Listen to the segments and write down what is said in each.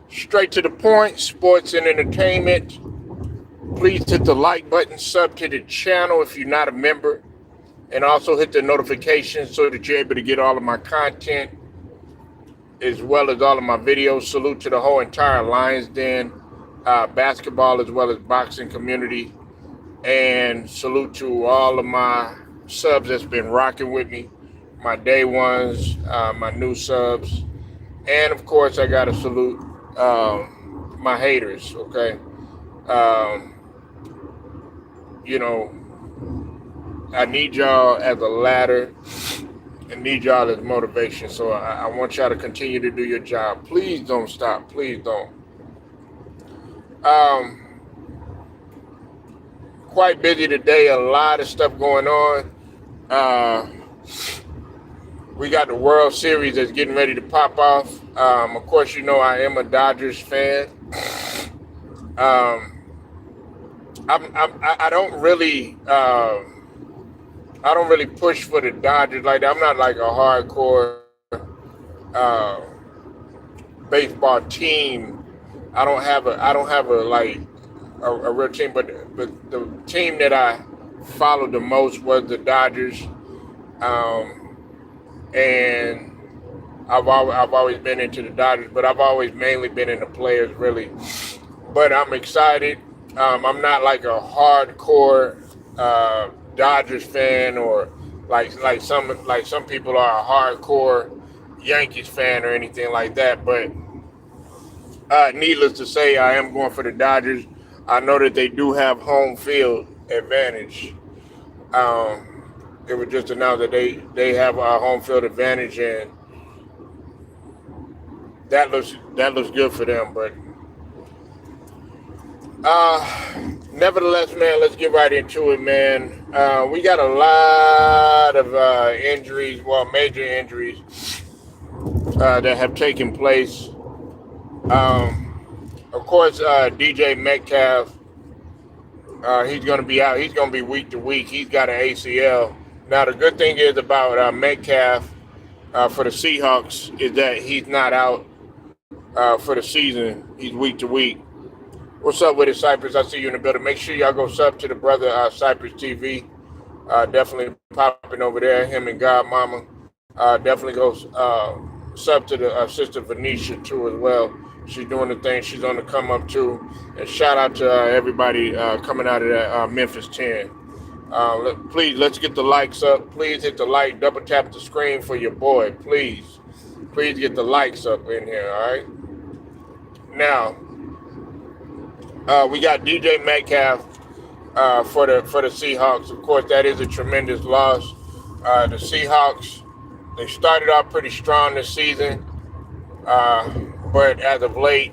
Straight to the point, sports and entertainment. Please hit the like button, sub to the channel if you're not a member, and also hit the notifications so that you're able to get all of my content as well as all of my videos. Salute to the whole entire Lions Den basketball as well as boxing community. And salute to all of my subs that's been rocking with me, my day ones, my new subs. And of course, I got to salute my haters, okay? Um, you know, I need y'all as a ladder and need y'all as motivation. So I want y'all to continue to do your job. Please don't stop. Please don't. Um, Quite busy today. A lot of stuff going on. Uh, we got the World Series that's getting ready to pop off. Of course, you know I am a Dodgers fan. Um, I don't really. I don't really push for the Dodgers like that. I'm not like a hardcore uh, baseball team. I don't have a like a real team, but the team that I followed the most was the Dodgers, and I've always been into the Dodgers, but I've always mainly been into players really. But I'm excited. I'm not like a hardcore Dodgers fan or like some people are a hardcore Yankees fan or anything like that. But needless to say, I am going for the Dodgers. I know that they do have home field advantage. It was just announced that they have a home field advantage, and that looks good for them. But nevertheless, man, let's get right into it, man. We got a lot of injuries, well, major injuries that have taken place. Of course, DJ Metcalf, he's going to be out. He's going to be week to week. He's got an ACL. Now, the good thing is about Metcalf for the Seahawks is that he's not out for the season. He's week to week. What's up with it, Cypress? I see you in the building. Make sure y'all go sub to the brother Cypress TV. Definitely popping over there. Him and God Mama. Definitely go sub to the sister Venetia too as well. She's doing the thing. She's on the come up too. And shout out to everybody coming out of that Memphis 10. Please, let's get the likes up. Please hit the like. Double tap the screen for your boy. Please. Please get the likes up in here, all right? Now, we got DJ Metcalf for the Seahawks. Of course, that is a tremendous loss. The Seahawks, they started off pretty strong this season, but as of late,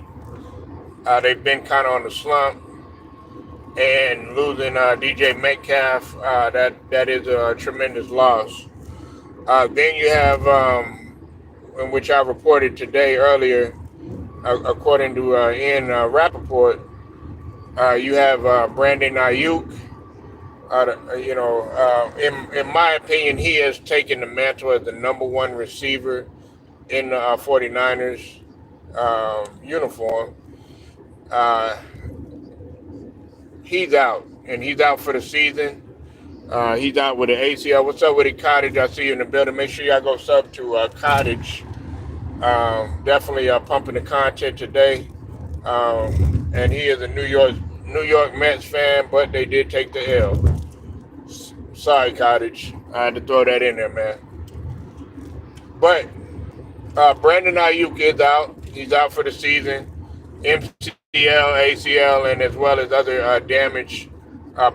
they've been kind of on the slump. And losing DJ Metcalf, that is a tremendous loss. Then you have, in which I reported today earlier, according to Ian Rappaport, you have Brandon Ayuk. In my opinion, he has taken the mantle as the number one receiver in the 49ers uniform. He's out, and he's out for the season. He's out with an ACL. What's up with it, Cottage? I see you in the building. Make sure y'all go sub to Cottage. Definitely pumping the content today. And he is a New York Mets fan, but they did take the L. Sorry, Cottage. I had to throw that in there, man. But Brandon Ayuk is out. He's out for the season. MCL, ACL, and as well as other damage,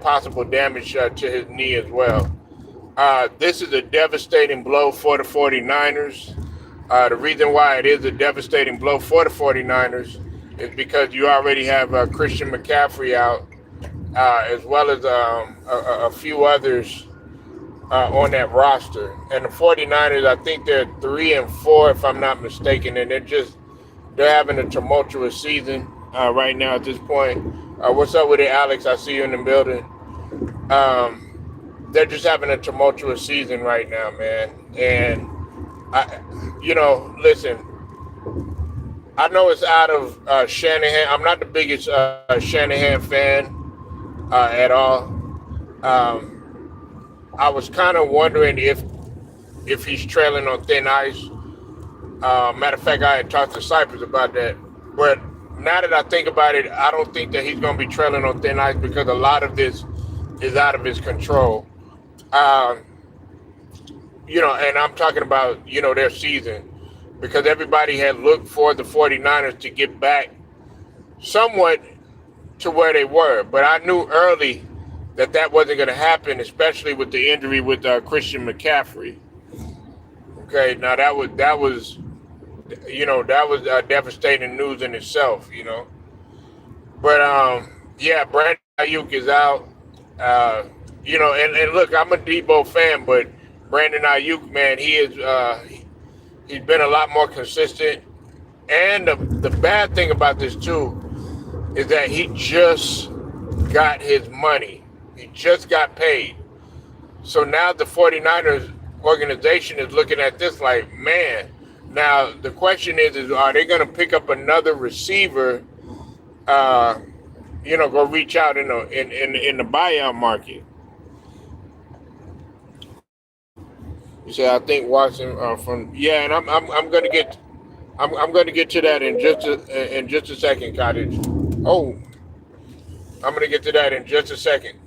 possible damage to his knee as well. This is a devastating blow for the 49ers. The reason why it is a devastating blow for the 49ers is because you already have Christian McCaffrey out, as well as a few others on that roster. And the 49ers, I think they're 3-4, if I'm not mistaken, and they're having a tumultuous season right now at this point. What's up with it, Alex? I see you in the building. They're just having a tumultuous season right now, man. And listen, I know it's out of Shanahan. I'm not the biggest Shanahan fan at all. I was kind of wondering if he's trailing on thin ice. Matter of fact, I had talked to Cypress about that. But now that I think about it, I don't think that he's going to be trailing on thin ice because a lot of this is out of his control. Um, and I'm talking about, their season because everybody had looked for the 49ers to get back somewhat to where they were. But I knew early that wasn't going to happen, especially with the injury with Christian McCaffrey. Okay, now that was devastating news in itself. But yeah, Brandon Ayuk is out. And look, I'm a Debo fan, but Brandon Ayuk, man, he's been a lot more consistent. And the bad thing about this too is that he just got his money. He just got paid. So now the 49ers organization is looking at this like, man. Now the question is are they going to pick up another receiver? Go reach out in the buyout market. You say I think Watson and I'm going to get to that in just a second, Cottage. Oh, I'm going to get to that in just a second.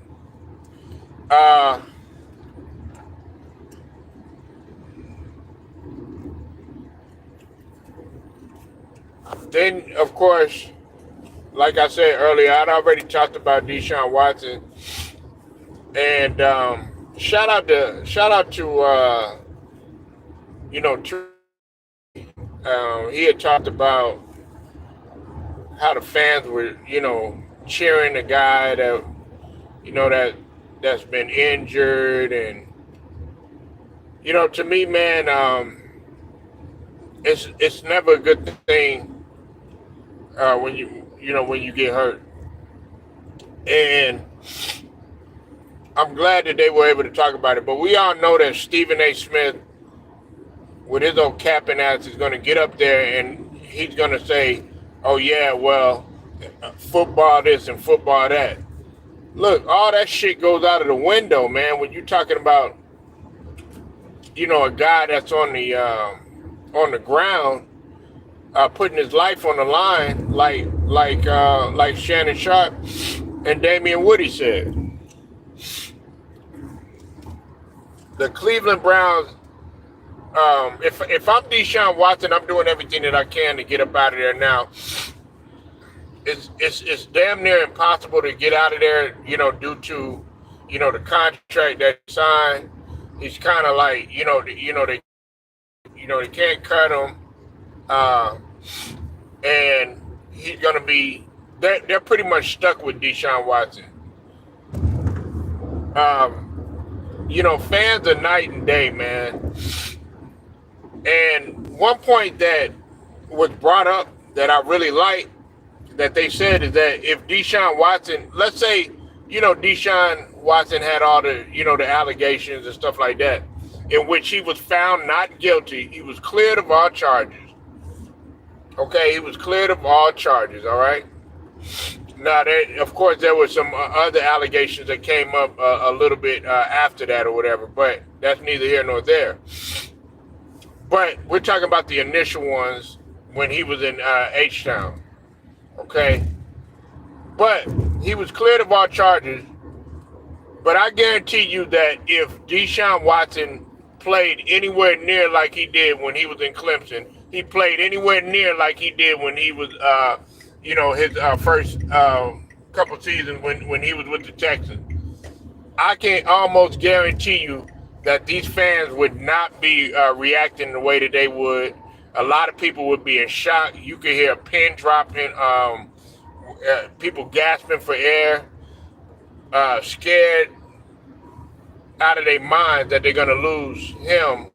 Then, of course, like I said earlier, I'd already talked about Deshaun Watson, and shout out to he had talked about how the fans were cheering the guy that's been injured, and to me, man, it's never a good thing when you get hurt. And I'm glad that they were able to talk about it. But we all know that Stephen A. Smith, with his old capping ass, is going to get up there and he's going to say, oh, yeah, well, football this and football that. Look, all that shit goes out of the window, man, when you're talking about, a guy that's on the ground, putting his life on the line, like Shannon Sharp and Damian Woody said. The Cleveland Browns, if I'm Deshaun Watson, I'm doing everything that I can to get up out of there now. It's damn near impossible to get out of there, due to, the contract that he signed. He's kind of like, they can't cut him. And he's going to be, they're pretty much stuck with Deshaun Watson. Fans are night and day, man. And one point that was brought up that I really like that they said is that if Deshaun Watson, let's say, Deshaun Watson had all the, the allegations and stuff like that, in which he was found not guilty. He was cleared of all charges. Okay, he was cleared of all charges, all right? Now, of course, there were some other allegations that came up a little bit after that or whatever, but that's neither here nor there. But we're talking about the initial ones when he was in H-Town, okay? But he was cleared of all charges, but I guarantee you that if Deshaun Watson played anywhere near like he did when he was in Clemson, he played anywhere near like he did when he was, his first couple seasons when he was with the Texans. I can almost guarantee you that these fans would not be reacting the way that they would. A lot of people would be in shock. You could hear a pin dropping, people gasping for air, scared out of their minds that they're going to lose him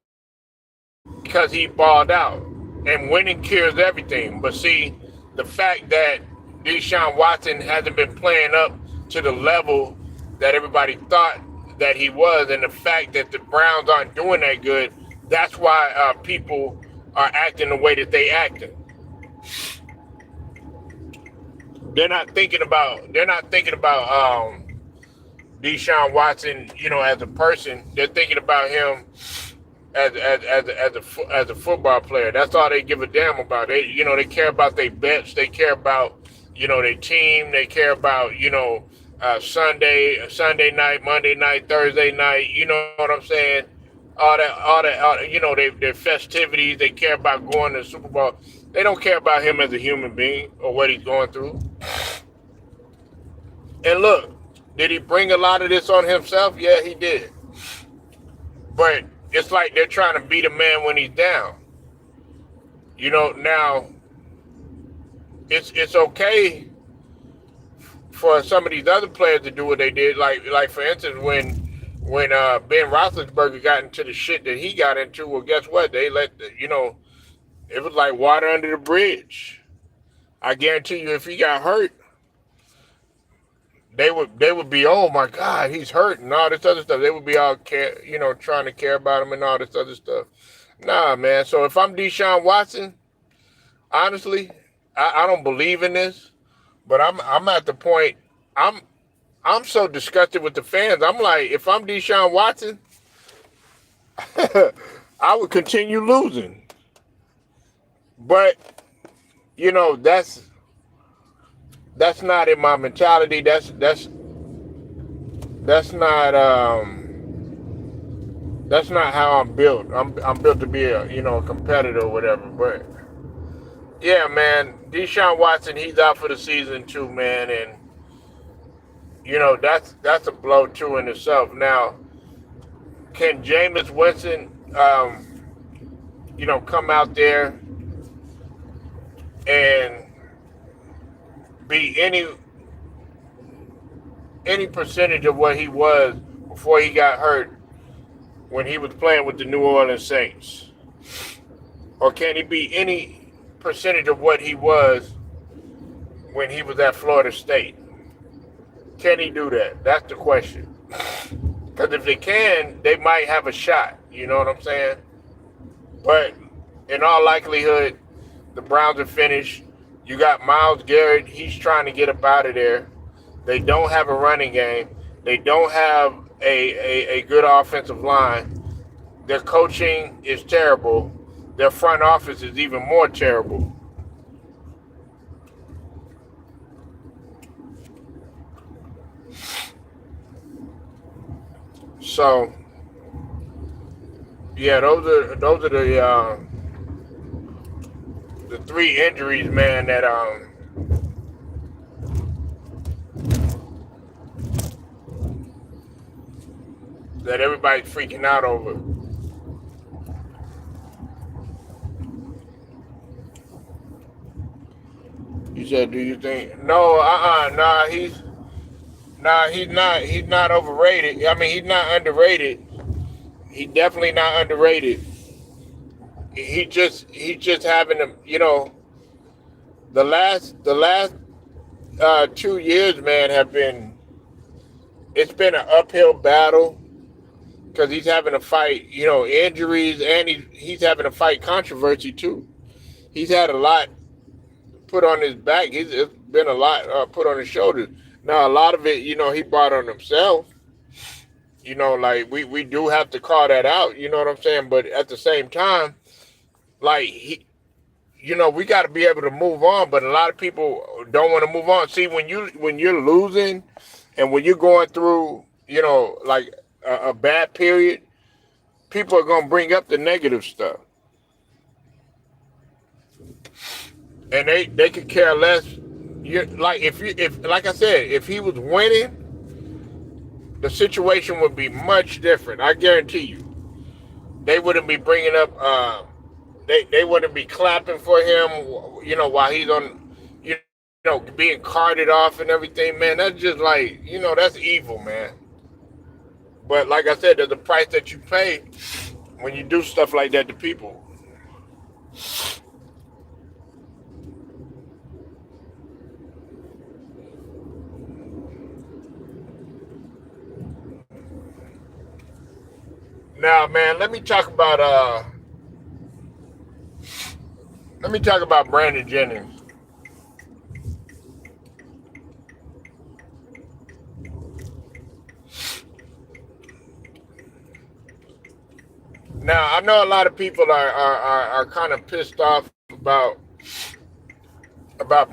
because he balled out. And winning cures everything. But see, the fact that Deshaun Watson hasn't been playing up to the level that everybody thought that he was, and the fact that the Browns aren't doing that good, that's why people are acting the way that they acting. They're not thinking about Deshaun Watson, as a person. They're thinking about him as a football player. That's all they give a damn about. They care about their bets. They care about their team. They care about Sunday night, Monday night, Thursday night. You know what I'm saying? Their festivities. They care about going to the Super Bowl. They don't care about him as a human being or what he's going through. And look, did he bring a lot of this on himself? Yeah, he did. But it's like they're trying to beat a man when he's down. Now it's okay for some of these other players to do what they did. Like for instance, when Ben Roethlisberger got into the shit that he got into, well, guess what? They it was like water under the bridge. I guarantee you, if he got hurt, they would be, oh my God, he's hurt and all this other stuff. They would be all trying to care about him and all this other stuff. Nah, man. So if I'm Deshaun Watson, honestly, I don't believe in this, but I'm at the point I'm so disgusted with the fans. I'm like, if I'm Deshaun Watson, I would continue losing. But that's not in my mentality. That's not how I'm built. I'm built to be a competitor or whatever. But yeah, man, Deshaun Watson, he's out for the season too, man, and that's a blow too in itself. Now, can Jameis Winston, come out there and be any percentage of what he was before he got hurt when he was playing with the New Orleans Saints? Or can he be any percentage of what he was when he was at Florida State? Can he do that? That's the question. Because if they can, they might have a shot. You know what I'm saying? But in all likelihood, the Browns are finished. You got Myles Garrett. He's trying to get up out of there. They don't have a running game. They don't have a good offensive line. Their coaching is terrible. Their front office is even more terrible. So, yeah, those are the three injuries, man, that everybody's freaking out over. You said, do you think? No, nah, he's not overrated. I mean, he's not underrated. He's definitely not underrated. He's just having a, the last 2 years, man, it's been an uphill battle because he's having to fight, injuries, and he's having to fight controversy too. He's had a lot put on his back. It's been a lot put on his shoulders. Now, a lot of it, he brought on himself. Like we do have to call that out. You know what I'm saying? But at the same time, like we got to be able to move on. But a lot of people don't want to move on. See, when you're losing, and when you're going through, like a bad period, people are gonna bring up the negative stuff, and they could care less. If like I said, if he was winning, the situation would be much different. I guarantee you. They wouldn't be bringing up. They wouldn't be clapping for him. While he's on, being carted off and everything. Man, that's just like, that's evil, man. But like I said, there's a price that you pay when you do stuff like that to people. Now, man, let me talk about Let me talk about Brandon Jennings. Now I know a lot of people are kind of pissed off about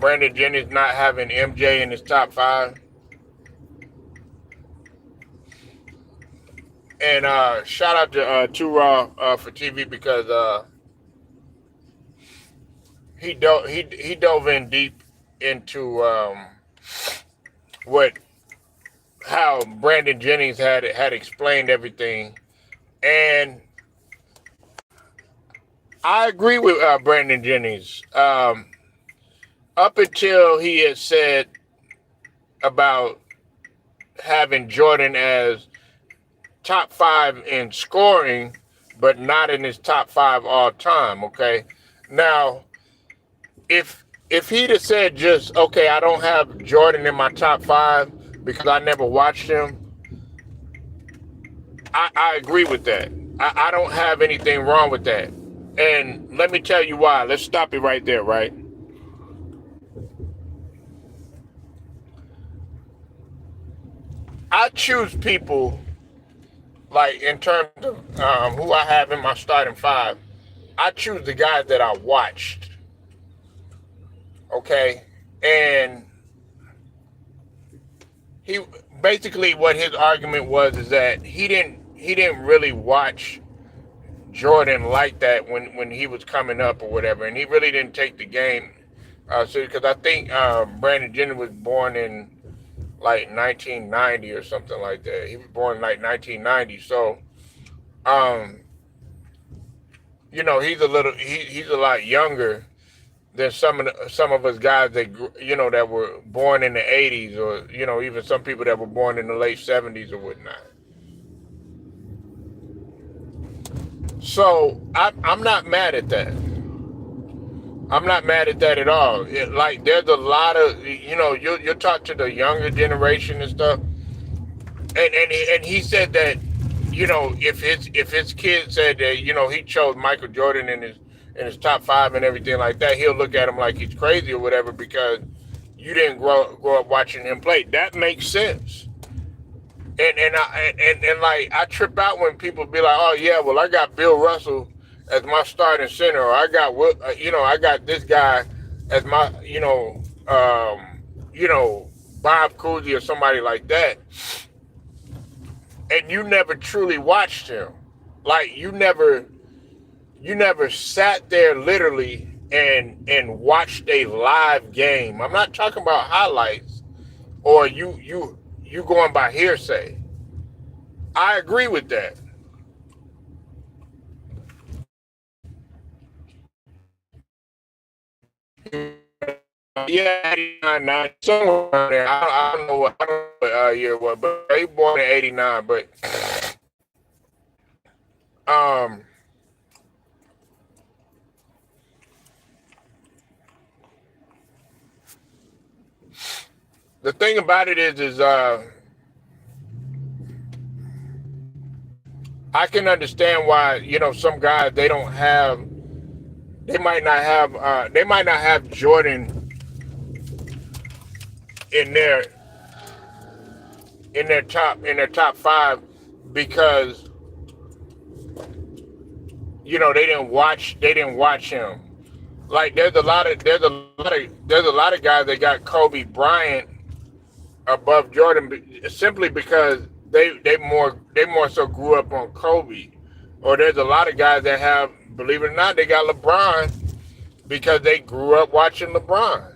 Brandon Jennings not having MJ in his top five. And shout out to Two Raw for TV because he dove in deep into what how Brandon Jennings had explained everything, and I agree with Brandon Jennings. Up until he had said about having Jordan as top five in scoring, but not in his top five all time. Okay, now if he'd have said just okay, I don't have Jordan in my top five because I never watched him, I agree with that. I don't have anything wrong with that. And let me tell you why. Let's stop it right there, right? I choose people like in terms of who I have in my starting five. I choose the guys that I watched. Okay, and he basically what his argument was is that he didn't really watch Jordan like that when he was coming up or whatever, and he really didn't take the game. So because I think Brandon Jennings was born in like 1990 or something like that. He was born in like 1990, so um, he's a lot younger than some of us guys that that were born in the 80s, or even some people that were born in the late 70s or whatnot. So I'm not mad at that. I'm not mad at that at all. Like there's a lot of you talk to the younger generation and stuff, and he said that if his kid said that he chose Michael Jordan in his top five and everything like that, he'll look at him like he's crazy or whatever because you didn't grow up watching him play. That makes sense. And like I trip out when people be like, oh yeah, well I got Bill Russell as my starting center, or I got this guy as my Bob Cousy or somebody like that, and you never truly watched him. Like you never sat there literally and watched a live game. I'm not talking about highlights or you going by hearsay. I agree with that. Yeah, 89, 90, somewhere around there. I don't know what year it was, but he born in 89. But um, the thing about it is I can understand why some guys they might not have Jordan in their top five because they didn't watch him. Like there's a lot of guys that got Kobe Bryant above Jordan simply because they more so grew up on Kobe. Or there's a lot of guys that have, believe it or not, they got LeBron because they grew up watching LeBron.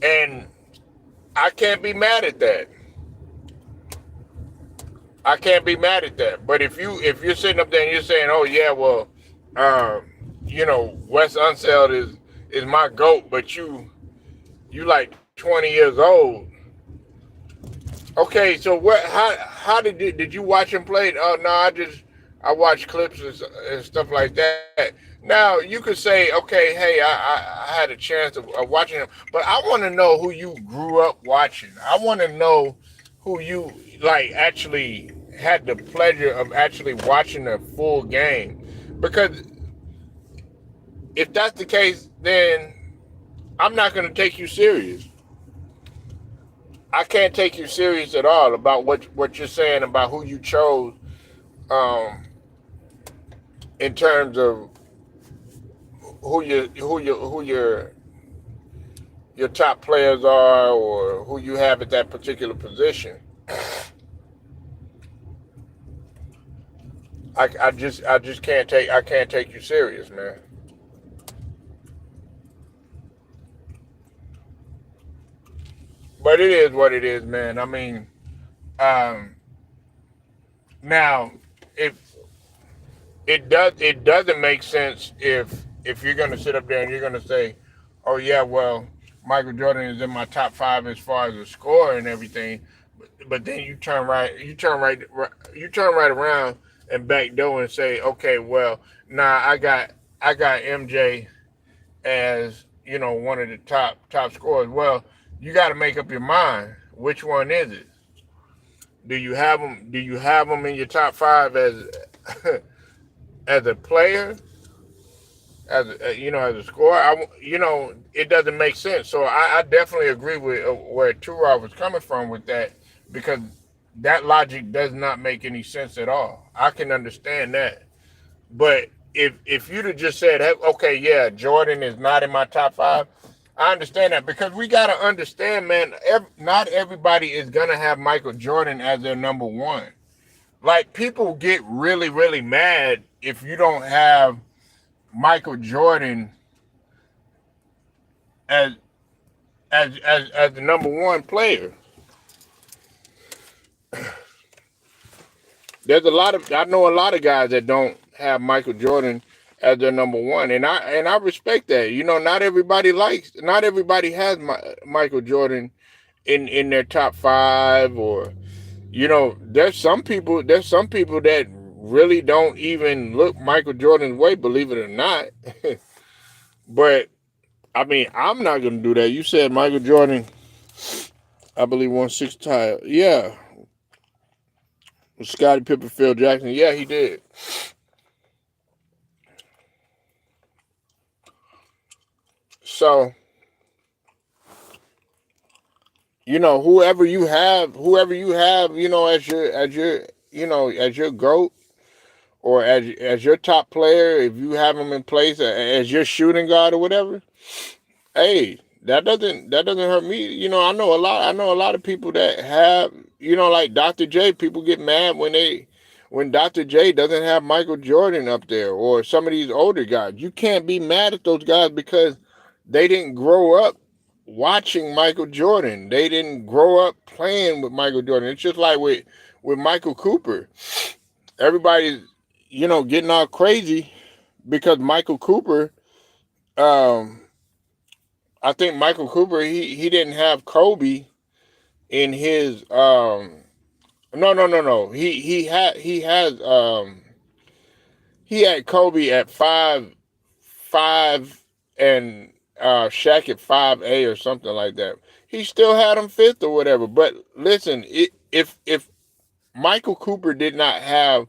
And I can't be mad at that. I can't be mad at that. But if you're sitting up there and you're saying, oh yeah, well, Wes Unseld is my GOAT, but you like 20 years old. Okay, so how did you watch him play? Oh no, I watched clips and stuff like that. Now you could say, okay, hey, I had a chance of watching him, but I want to know who you grew up watching. I want to know who you like actually had the pleasure of actually watching a full game, because if that's the case, then I'm not going to take you serious. I can't take you serious at all about what you're saying about who you chose, um, in terms of who your top players are, or who you have at that particular position. I just can't take you serious, man. But it is what it is, man. I mean, um, now if it doesn't make sense if you're gonna sit up there and you're gonna say, oh yeah, well, Michael Jordan is in my top five as far as the score and everything, but then you turn right around and backdoor and say, okay, well, nah, I got MJ as one of the top scorers. Well, you got to make up your mind. Which one is it? Do you have them in your top five as as a player, as a scorer? It doesn't make sense. So I definitely agree with where Turov was coming from with that, because that logic does not make any sense at all. I can understand that, but if you'd have just said, hey, okay, yeah, Jordan is not in my top five, I understand that, because we got to understand, man, not everybody is going to have Michael Jordan as their number one. Like, people get really, really mad if you don't have Michael Jordan as as the number one player. I know a lot of guys that don't have Michael Jordan as their number one, and I respect that. Not everybody has Michael Jordan in their top five, or there's some people that really don't even look Michael Jordan's way, believe it or not. But I mean, I'm not gonna do that. You said Michael Jordan, I believe, won 6 titles. Yeah, Scottie Pippen, Phil Jackson. Yeah, he did. So, whoever you have, as your GOAT, or as your top player, if you have him in place as your shooting guard or whatever, hey, that doesn't hurt me. I know a lot of people that have, like Dr. J. People get mad when Dr. J doesn't have Michael Jordan up there, or some of these older guys. You can't be mad at those guys because they didn't grow up watching Michael Jordan. They didn't grow up playing with Michael Jordan. It's just like with Michael Cooper. Everybody's, getting all crazy because Michael Cooper, um, I think Michael Cooper, he didn't have Kobe in his, no. He had Kobe at 5'5", and Shaq at 5'8" or something like that. He still had him fifth or whatever. But listen, if Michael Cooper did not have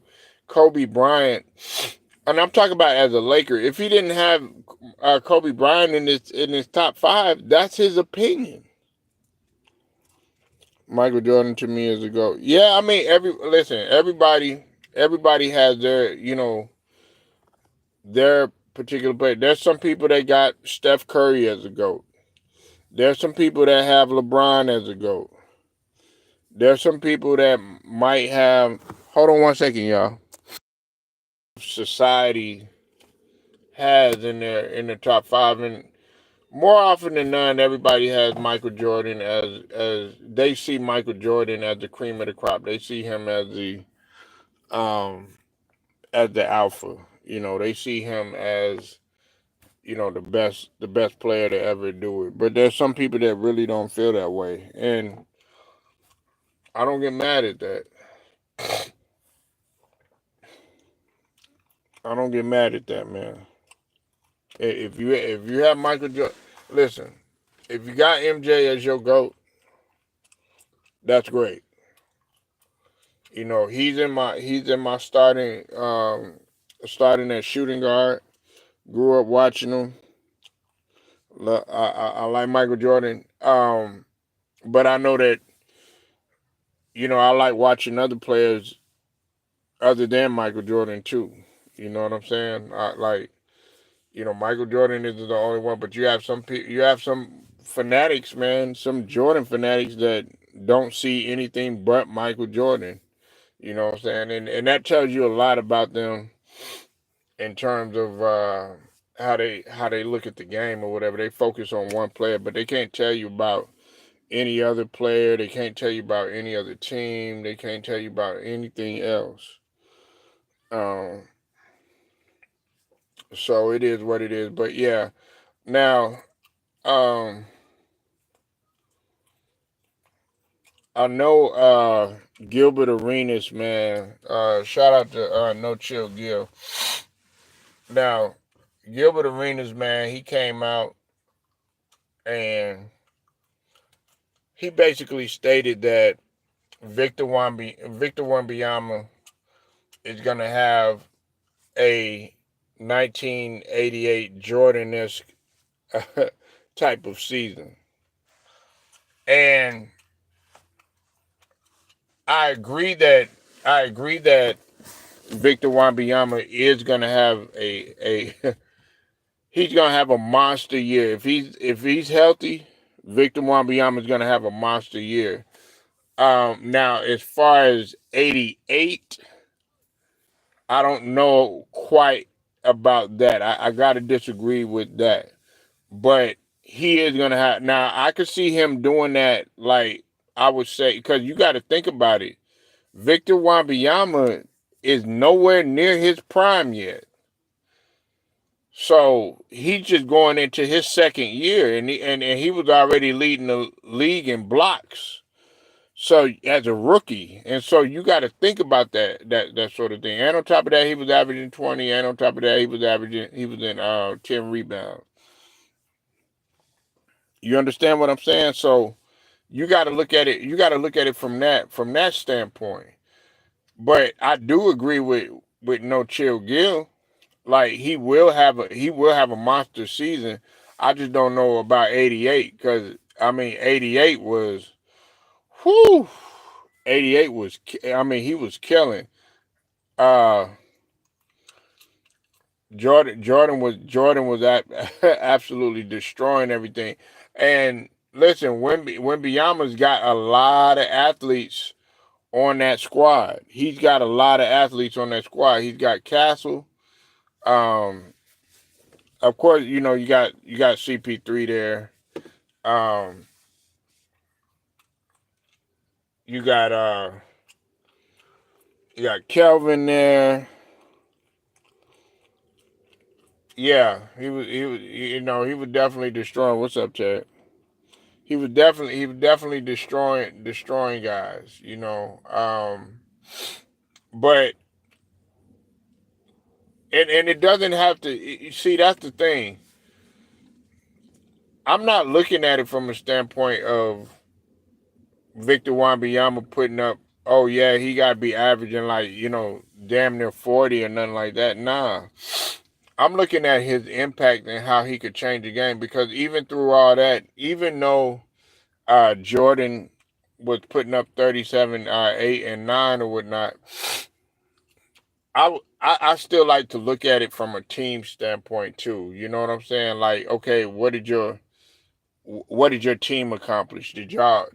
Kobe Bryant, and I'm talking about as a Laker, if he didn't have Kobe Bryant in his top five, that's his opinion. Michael Jordan to me is a GOAT. Yeah, I mean, everybody has their particular play. There's some people that got Steph Curry as a GOAT. There's some people that have LeBron as a GOAT. There's some people that might have. Hold on one second, y'all. Society has in their top five, and more often than not, everybody has Michael Jordan as they see Michael Jordan as the cream of the crop. They see him um as the alpha. They see him as the best player to ever do it. But there's some people that really don't feel that way, and I don't get mad at that. I don't get mad at that, man. If you have Michael Jordan, listen. If you got MJ as your GOAT, that's great. He's in my starting at shooting guard. Grew up watching him. I like Michael Jordan. But I know that I like watching other players other than Michael Jordan too. You know what I'm saying? Michael Jordan isn't the only one, but you have some fanatics, man, some Jordan fanatics that don't see anything but Michael Jordan. You know what I'm saying? And that tells you a lot about them in terms of how they look at the game or whatever. They focus on one player, but they can't tell you about any other player. They can't tell you about any other team. They can't tell you about anything else. Um, so it is what it is. But yeah, now um, I know Gilbert Arenas, man. Shout out to No Chill Gil. Now Gilbert Arenas, man, he came out and he basically stated that Victor Wembanyama is gonna have a 1988 Jordan-esque type of season. And I agree that Victor Wembanyama is gonna have a he's gonna have a monster year. If he's healthy, Victor Wembanyama is gonna have a monster year. Now as far as 88, I don't know quite about that. I gotta disagree with that. But he is gonna have. Now I could see him doing that. Like I would say, because you got to think about it. Victor Wembanyama is nowhere near his prime yet, so he's just going into his second year, and he was already leading the league in blocks. So as a rookie, and so you got to think about that sort of thing. And on top of that, he was averaging 20. And on top of that, he was in 10 rebounds. You understand what I'm saying? So you got to look at it. You got to look at it from that standpoint. But I do agree with No Chill Gill. Like he will have a monster season. I just don't know about 88 because I mean 88 was whoo. 88 was I mean he was killing. Uh Jordan was absolutely destroying everything. And listen, Wembanyama's got a lot of athletes on that squad. He's got a lot of athletes on that squad. He's got Castle. Um, of course, you got CP3 there. Um, you got you got Kelvin there. Yeah, he was definitely destroying. What's up, Ted? He was definitely destroying guys. But and it doesn't have to. You see, that's the thing. I'm not looking at it from a standpoint of Victor Wembanyama putting up, oh yeah, he got to be averaging like, damn near 40 or nothing like that. Nah. I'm looking at his impact and how he could change the game, because even through all that, even though Jordan was putting up 37, 8, and 9 or whatnot, I still like to look at it from a team standpoint too. You know what I'm saying? Like, okay, what did your team accomplish? Did y'all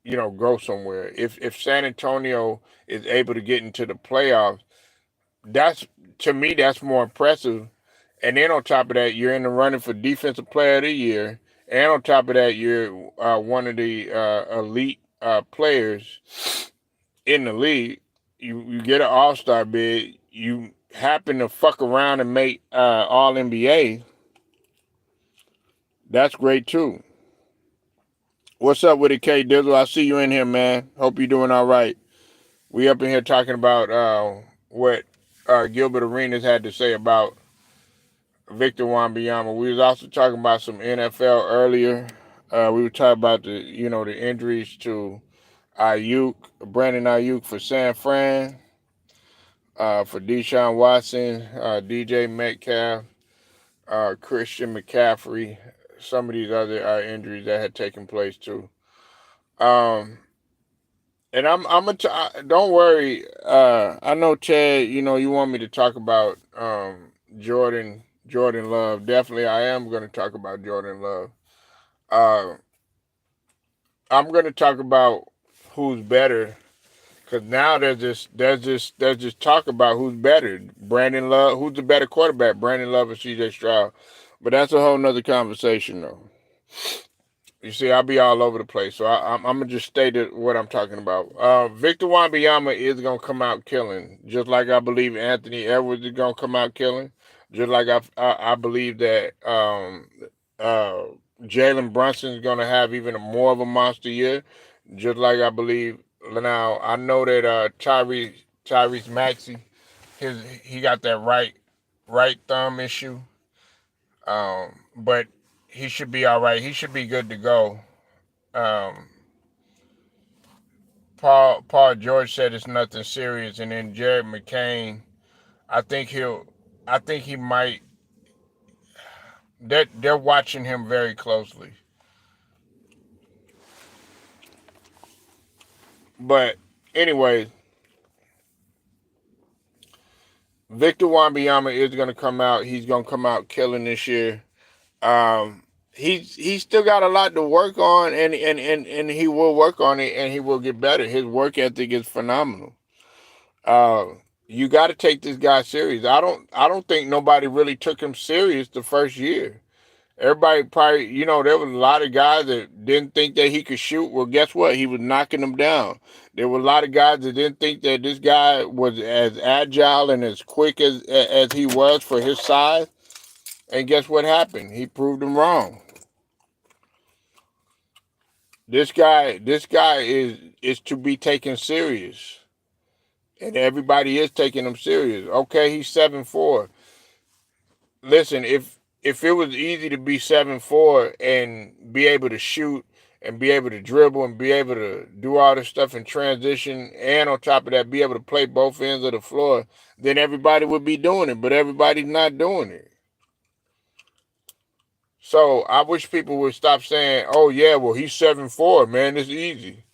go somewhere? If San Antonio is able to get into the playoffs, that's to me that's more impressive. And then on top of that, you're in the running for Defensive Player of the Year, and on top of that, you're one of the elite players in the league. You get an All Star bid. You happen to fuck around and make All NBA. That's great too. What's up with it, K Dizzle? I see you in here, man. Hope you're doing all right. We up in here talking about what Gilbert Arenas had to say about Victor Wembanyama. We was also talking about some NFL earlier. We were talking about the injuries to Ayuk, Brandon Ayuk for San Fran. for Deshaun Watson, DJ Metcalf, Christian McCaffrey, some of these other injuries that had taken place too. Um, and don't worry. I know Ted. You know you want me to talk about Jordan Love. Definitely, I am going to talk about Jordan Love. Uh, I'm going to talk about who's better because now there's this talk about who's better. Brandon Love, who's the better quarterback, Brandon Love or C.J. Stroud. But that's a whole nother conversation, though. You see, I'll be all over the place, so I'm gonna just state what I'm talking about. Victor Wembanyama is gonna come out killing, just like I believe Anthony Edwards is gonna come out killing, just like I believe that uh, Jalen Brunson is gonna have even more of a monster year, just like I believe. Now I know that Tyrese Maxey, he got that right thumb issue, but he should be all right. He should be good to go. Um, Paul George said it's nothing serious, and then Jared McCain, I think he'll, I think he might. They're watching him very closely, but anyway, Victor Wembanyama is going to come out. He's going to come out killing this year. Um, he's still got a lot to work on, and he will work on it, and he will get better. His work ethic is phenomenal. Uh, you got to take this guy serious. I don't think nobody really took him serious the first year. Everybody probably, there was a lot of guys that didn't think that he could shoot. Well, guess what? He was knocking them down. There were a lot of guys that didn't think that this guy was as agile and as quick as he was for his size. And guess what happened? He proved them wrong. This guy is to be taken serious, and everybody is taking him serious. Okay, he's 7'4". Listen, if it was easy to be 7'4" and be able to shoot and be able to dribble and be able to do all this stuff in transition, and on top of that be able to play both ends of the floor, then everybody would be doing it. But everybody's not doing it. So I wish people would stop saying, "Oh yeah, well he's 7'4", man. It's easy."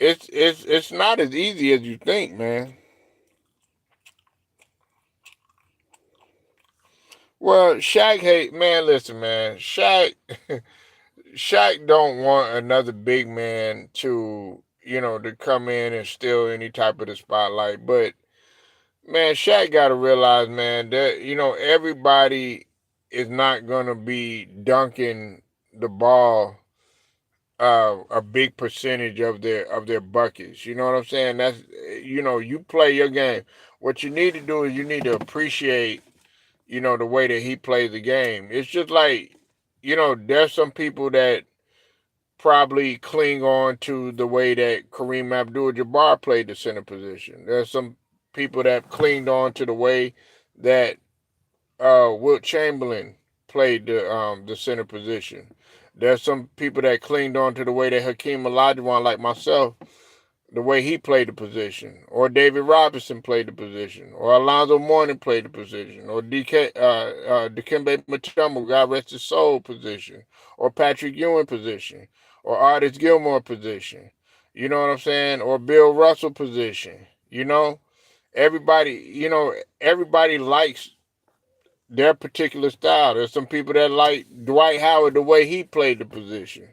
It's not as easy as you think, man. Well, Shaq hate man. Listen, man. Shaq don't want another big man to come in and steal any type of the spotlight. But man, Shaq got to realize, man, that everybody is not gonna be dunking the ball a big percentage of their buckets. You know what I'm saying? That's you play your game. What you need to do is you need to appreciate the way that he plays the game. It's just like there's some people that probably cling on to the way that Kareem Abdul-Jabbar played the center position. There's some people that clinged on to the way that Wilt Chamberlain played the center position. There's some people that clinged on to the way that Hakeem Olajuwon, like myself, the way he played the position, or David Robinson played the position, or Alonzo Mourning played the position, or Dikembe Mutombo, God rest his soul, position, or Patrick Ewing position, or Artis Gilmore position. You know what I'm saying? Or Bill Russell position. Everybody, everybody likes their particular style. There's some people that like Dwight Howard the way he played the position.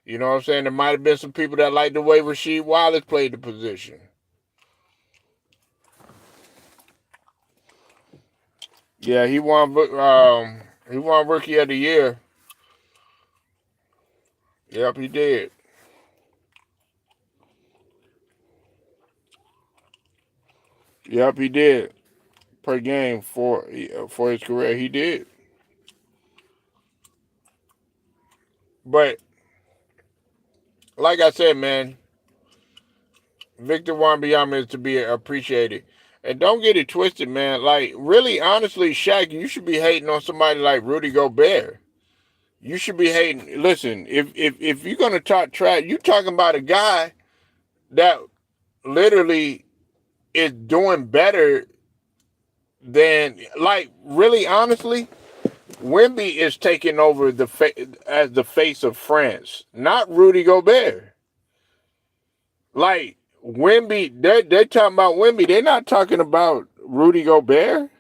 You know what I'm saying? There might have been some people that liked the way Rasheed Wallace played the position. Yeah, he won Rookie of the Year. Yep, he did. Yep, he did. Per game for his career, he did. But like I said, man, Victor Wembanyama is to be appreciated. And don't get it twisted, man. Like, really, honestly, Shaq, you should be hating on somebody like Rudy Gobert. You should be hating. Listen, if you're gonna talk trash, you talking about a guy that literally is doing better then like really honestly, Wemby is taking over as the face of France, not Rudy Gobert. Like Wemby, they're talking about Wemby. They're not talking about Rudy Gobert.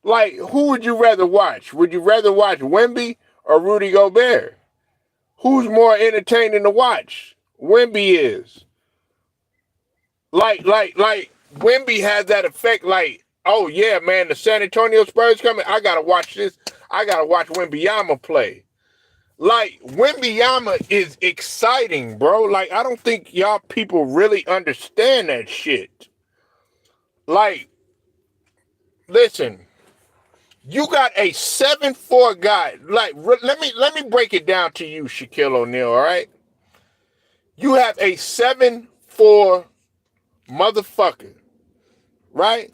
Like, who would you rather watch? Would you rather watch Wemby or Rudy Gobert? Who's more entertaining to watch? Wemby is. Like Wemby has that effect. Like, oh yeah, man, the San Antonio Spurs coming. I gotta watch this. I gotta watch Wembyama play. Like, Wembyama is exciting, bro. Like, I don't think y'all people really understand that shit. Like, listen, you got a 7'4" guy. Like, let me break it down to you, Shaquille O'Neal, all right? You have a 7'4" motherfucker, right?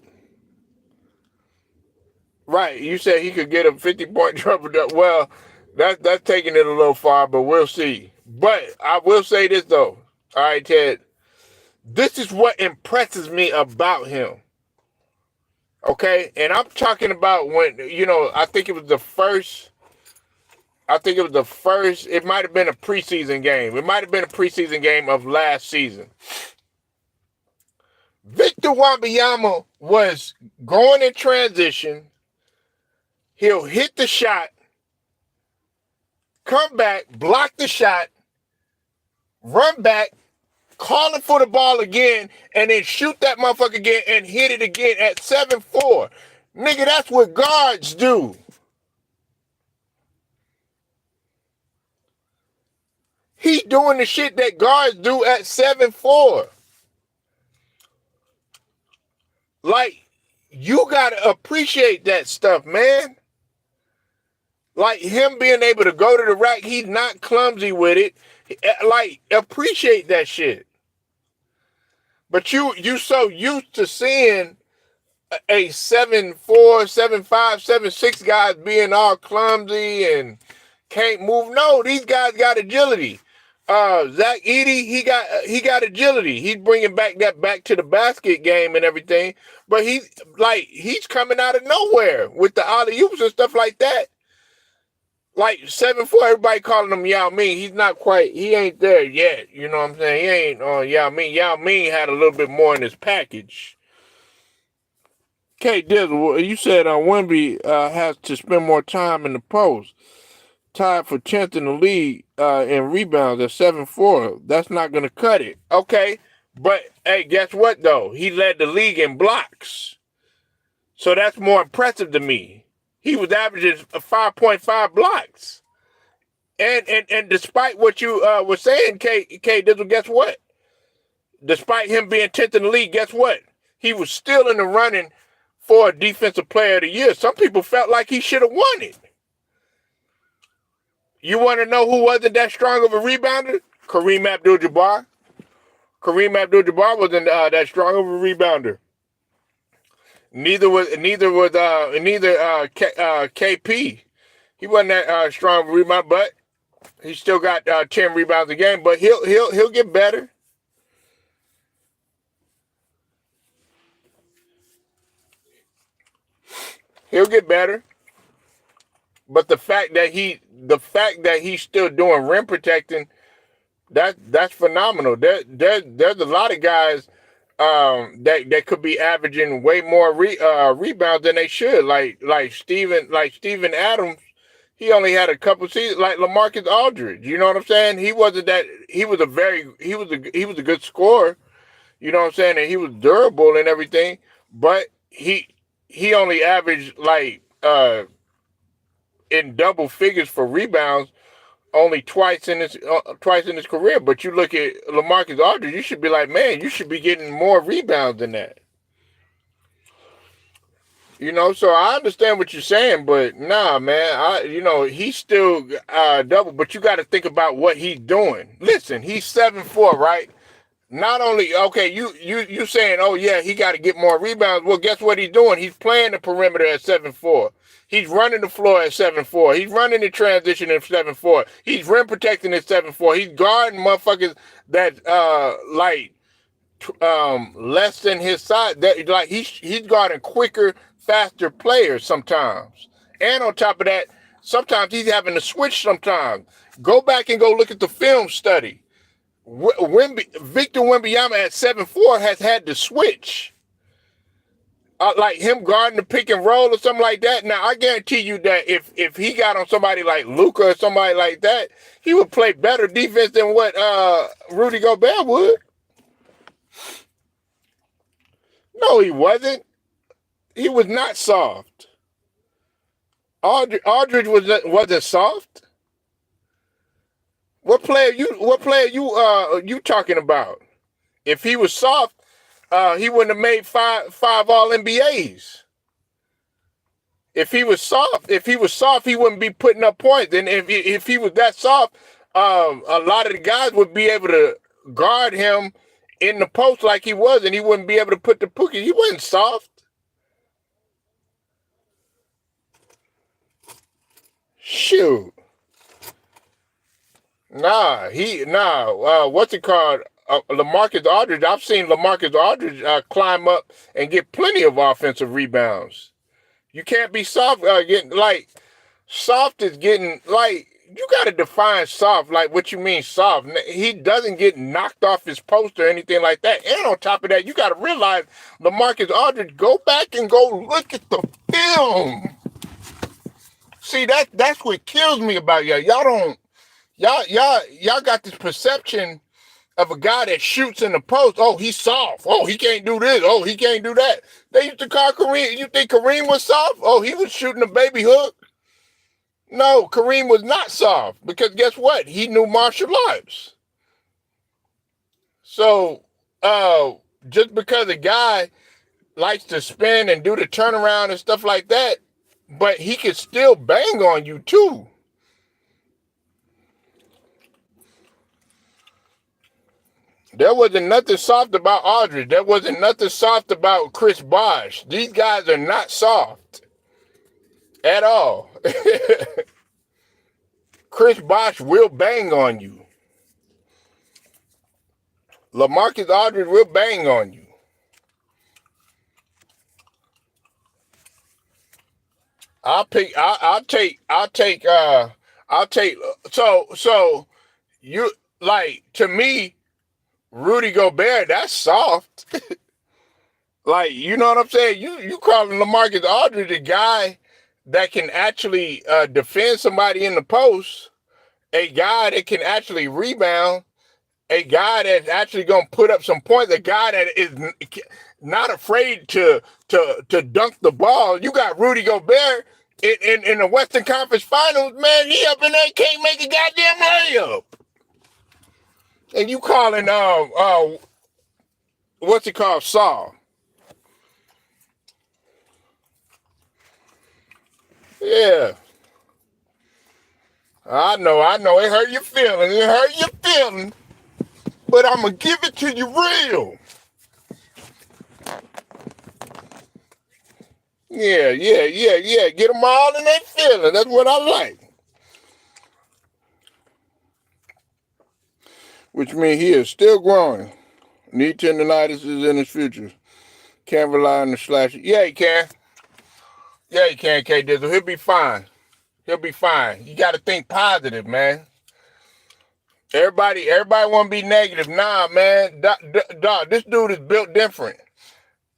Right. You said he could get a 50-point triple double. Well, that's taking it a little far, but we'll see. But I will say this though. All right, Ted. This is what impresses me about him. Okay? And I'm talking about when, I think it was the first, it might have been a preseason game. It might have been a preseason game of last season. Victor Wembanyama was going in transition. He'll hit the shot, come back, block the shot, run back, calling for the ball again, and then shoot that motherfucker again and hit it again at 7'4". Nigga, that's what guards do. He's doing the shit that guards do at 7'4". Like, you gotta appreciate that stuff, man. Like, him being able to go to the rack, he's not clumsy with it. Like, appreciate that shit. But you so used to seeing a 7'4", 7'5", 7'6" guys being all clumsy and can't move. No, these guys got agility. Zach Edey, he got agility. He's bringing back to the basket game and everything. But he's coming out of nowhere with the alley-oops and stuff like that. Like 7'4", everybody calling him Yao Ming. He ain't there yet. You know what I'm saying? He ain't on Yao Ming. Yao Ming had a little bit more in his package. Kate Dizzle, you said Wemby has to spend more time in the post. Tied for 10th in the league in rebounds at 7'4". That's not going to cut it. Okay, but hey, guess what though? He led the league in blocks. So that's more impressive to me. He was averaging 5.5 blocks. And despite what you were saying, K Dizzle, guess what? Despite him being 10th in the league, guess what? He was still in the running for a defensive player of the year. Some people felt like he should have won it. You want to know who wasn't that strong of a rebounder? Kareem Abdul-Jabbar. Kareem Abdul-Jabbar wasn't that strong of a rebounder. Neither was KP. He wasn't that strong of a rebounder, but he still got 10 rebounds a game. But he'll get better. He'll get better. But the fact that he's still doing rim protecting, that's phenomenal. There's a lot of guys that could be averaging way more rebounds than they should. Like Steven Adams, he only had a couple seasons. Like LaMarcus Aldridge, you know what I'm saying? He wasn't that. He was a good scorer, you know what I'm saying, and he was durable and everything. But he only averaged like in double figures for rebounds only twice in his career. But you look at LaMarcus Aldridge, you should be like, man, you should be getting more rebounds than that. You know, so I understand what you're saying, but nah, man, he's still double. But you got to think about what he's doing. Listen, he's 7'4", right? Not only, okay, you saying, oh yeah, he got to get more rebounds. Well, guess what he's doing? He's playing the perimeter at 7'4". He's running the floor at 7'4". He's running the transition at 7'4". He's rim protecting at 7'4". He's guarding motherfuckers that less than his size. That like he's guarding quicker, faster player sometimes. And on top of that, sometimes he's having to switch sometimes. Go back and go look at the film study. Victor Wembanyama at 7'4" has had to switch. Like him guarding the pick and roll or something like that. Now, I guarantee you that if he got on somebody like Luka or somebody like that, he would play better defense than what Rudy Gobert would. No, he wasn't. He was not soft. Aldridge wasn't soft. What player you talking about? If he was soft, he wouldn't have made five All NBAs. If he was soft, he wouldn't be putting up points. And if he was that soft, a lot of the guys would be able to guard him in the post like he was, and he wouldn't be able to put the pookie. He wasn't soft. Shoot. What's it called? LaMarcus Aldridge. I've seen LaMarcus Aldridge climb up and get plenty of offensive rebounds. You can't be soft. Soft is getting like, you got to define soft. Like, what you mean soft? He doesn't get knocked off his post or anything like that. And on top of that, you got to realize LaMarcus Aldridge. Go back and go look at the film. See, that's what kills me about y'all. Y'all got this perception of a guy that shoots in the post. Oh, he's soft. Oh, he can't do this. Oh, he can't do that. They used to call Kareem. You think Kareem was soft? Oh, he was shooting a baby hook. No, Kareem was not soft, because guess what? He knew martial arts. So, just because a guy likes to spin and do the turnaround and stuff like that, but he could still bang on you too. There wasn't nothing soft about Aldridge. There wasn't nothing soft about Chris Bosh. These guys are not soft at all. Chris Bosh will bang on you. LaMarcus Aldridge will bang on you. So you, like, to me, Rudy Gobert, that's soft. Like, you know what I'm saying? You calling LaMarcus Aldridge a guy that can actually defend somebody in the post, a guy that can actually rebound, a guy that's actually gonna put up some points, a guy that is not afraid to dunk the ball. You got Rudy Gobert in the Western Conference Finals, man. He up in there can't make a goddamn layup. And you calling what's it called, Saul? Yeah. I know. It hurt your feelings. But I'm going to give it to you real. Yeah. Get them all in their feelings. That's what I like. Which means he is still growing. Knee tendonitis is in his future. Can't rely on the slash. Yeah, he can. K Dizzle. He'll be fine. You got to think positive, man. Everybody want to be negative. Nah, man. Dog, this dude is built different.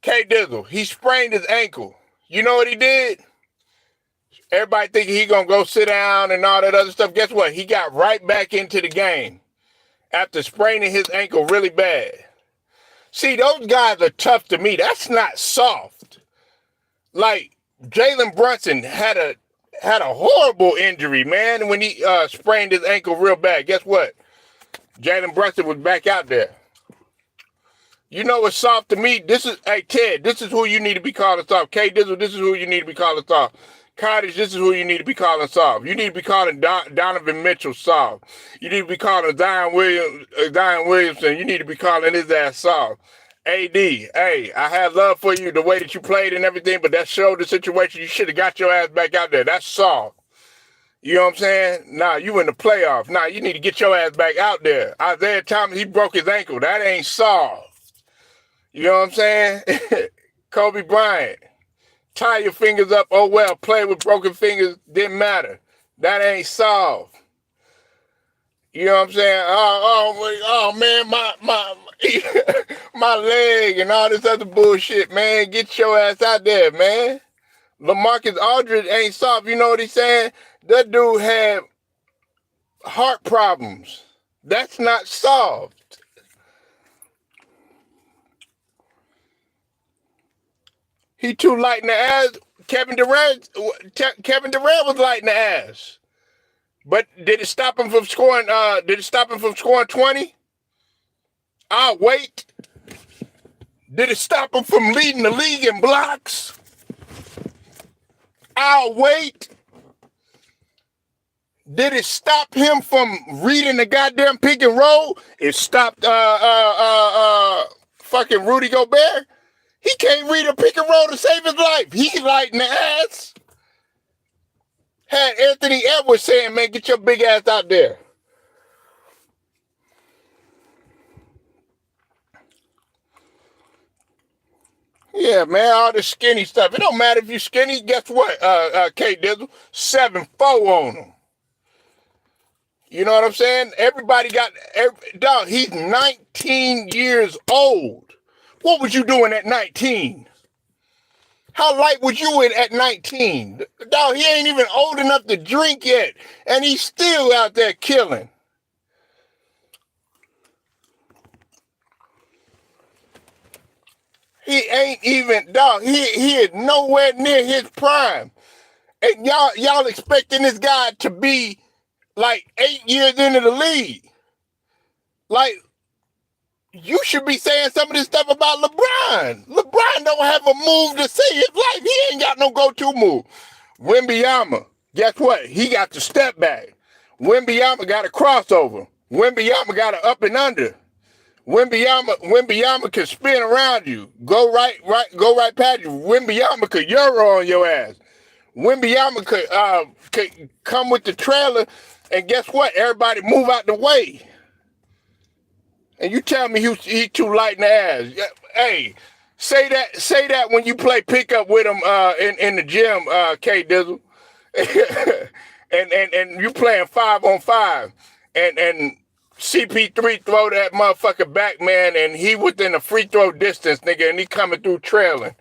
K Dizzle, he sprained his ankle. You know what he did? Everybody thinking he going to go sit down and all that other stuff. Guess what? He got right back into the game after spraining his ankle really bad. See, those guys are tough to me. That's not soft. Like, Jalen Brunson had a horrible injury, man, when he sprained his ankle real bad. Guess what? Jalen Brunson was back out there. You know what's soft to me? Hey, Ted, this is who you need to be calling soft. K Dizzle, this is who you need to be calling soft. Cottage, this is who you need to be calling soft. You need to be calling Donovan Mitchell soft. You need to be calling Zion Williamson. You need to be calling his ass soft. AD, hey, I had love for you, the way that you played and everything, but that shoulder situation, you should have got your ass back out there. That's soft. You know what I'm saying? Nah, you in the playoffs. Nah, you need to get your ass back out there. Isaiah Thomas, he broke his ankle. That ain't soft. You know what I'm saying? Kobe Bryant, tie your fingers up. Oh well, play with broken fingers. Didn't matter. That ain't solved. You know what I'm saying? Oh man, my leg and all this other bullshit, man. Get your ass out there, man. LaMarcus Aldridge ain't soft. You know what he's saying? That dude had heart problems. That's not solved. He too light in the ass. Kevin Durant was light in the ass. But did it stop him from scoring? Did it stop him from scoring 20? I'll wait. Did it stop him from leading the league in blocks? I'll wait. Did it stop him from reading the goddamn pick and roll? It stopped fucking Rudy Gobert. He can't read a pick and roll to save his life. He's light in the ass. Had Anthony Edwards saying, man, get your big ass out there. Yeah, man, all this skinny stuff. It don't matter if you're skinny. Guess what, K Dizzle? 7'4" on him. You know what I'm saying? Everybody got, dog, he's 19 years old. What was you doing at 19? How light was you in at 19? Dog, he ain't even old enough to drink yet. And he's still out there killing. He ain't even, dog, he is nowhere near his prime. And y'all expecting this guy to be like 8 years into the league. Like, you should be saying some of this stuff about LeBron. LeBron don't have a move to save his life. He ain't got no go-to move. Wemby, guess what? He got the step back. Wemby got a crossover. Wemby got an up and under. Wemby can spin around you. Go right past you. Wemby could Euro on your ass. Wemby could come with the trailer, and guess what? Everybody move out the way. And you tell me he too light in the ass. Hey, say that when you play pickup with him in the gym, K Dizzle. and you playing 5-on-5 and CP3 throw that motherfucker back, man, and he within a free throw distance, nigga, and he coming through trailing.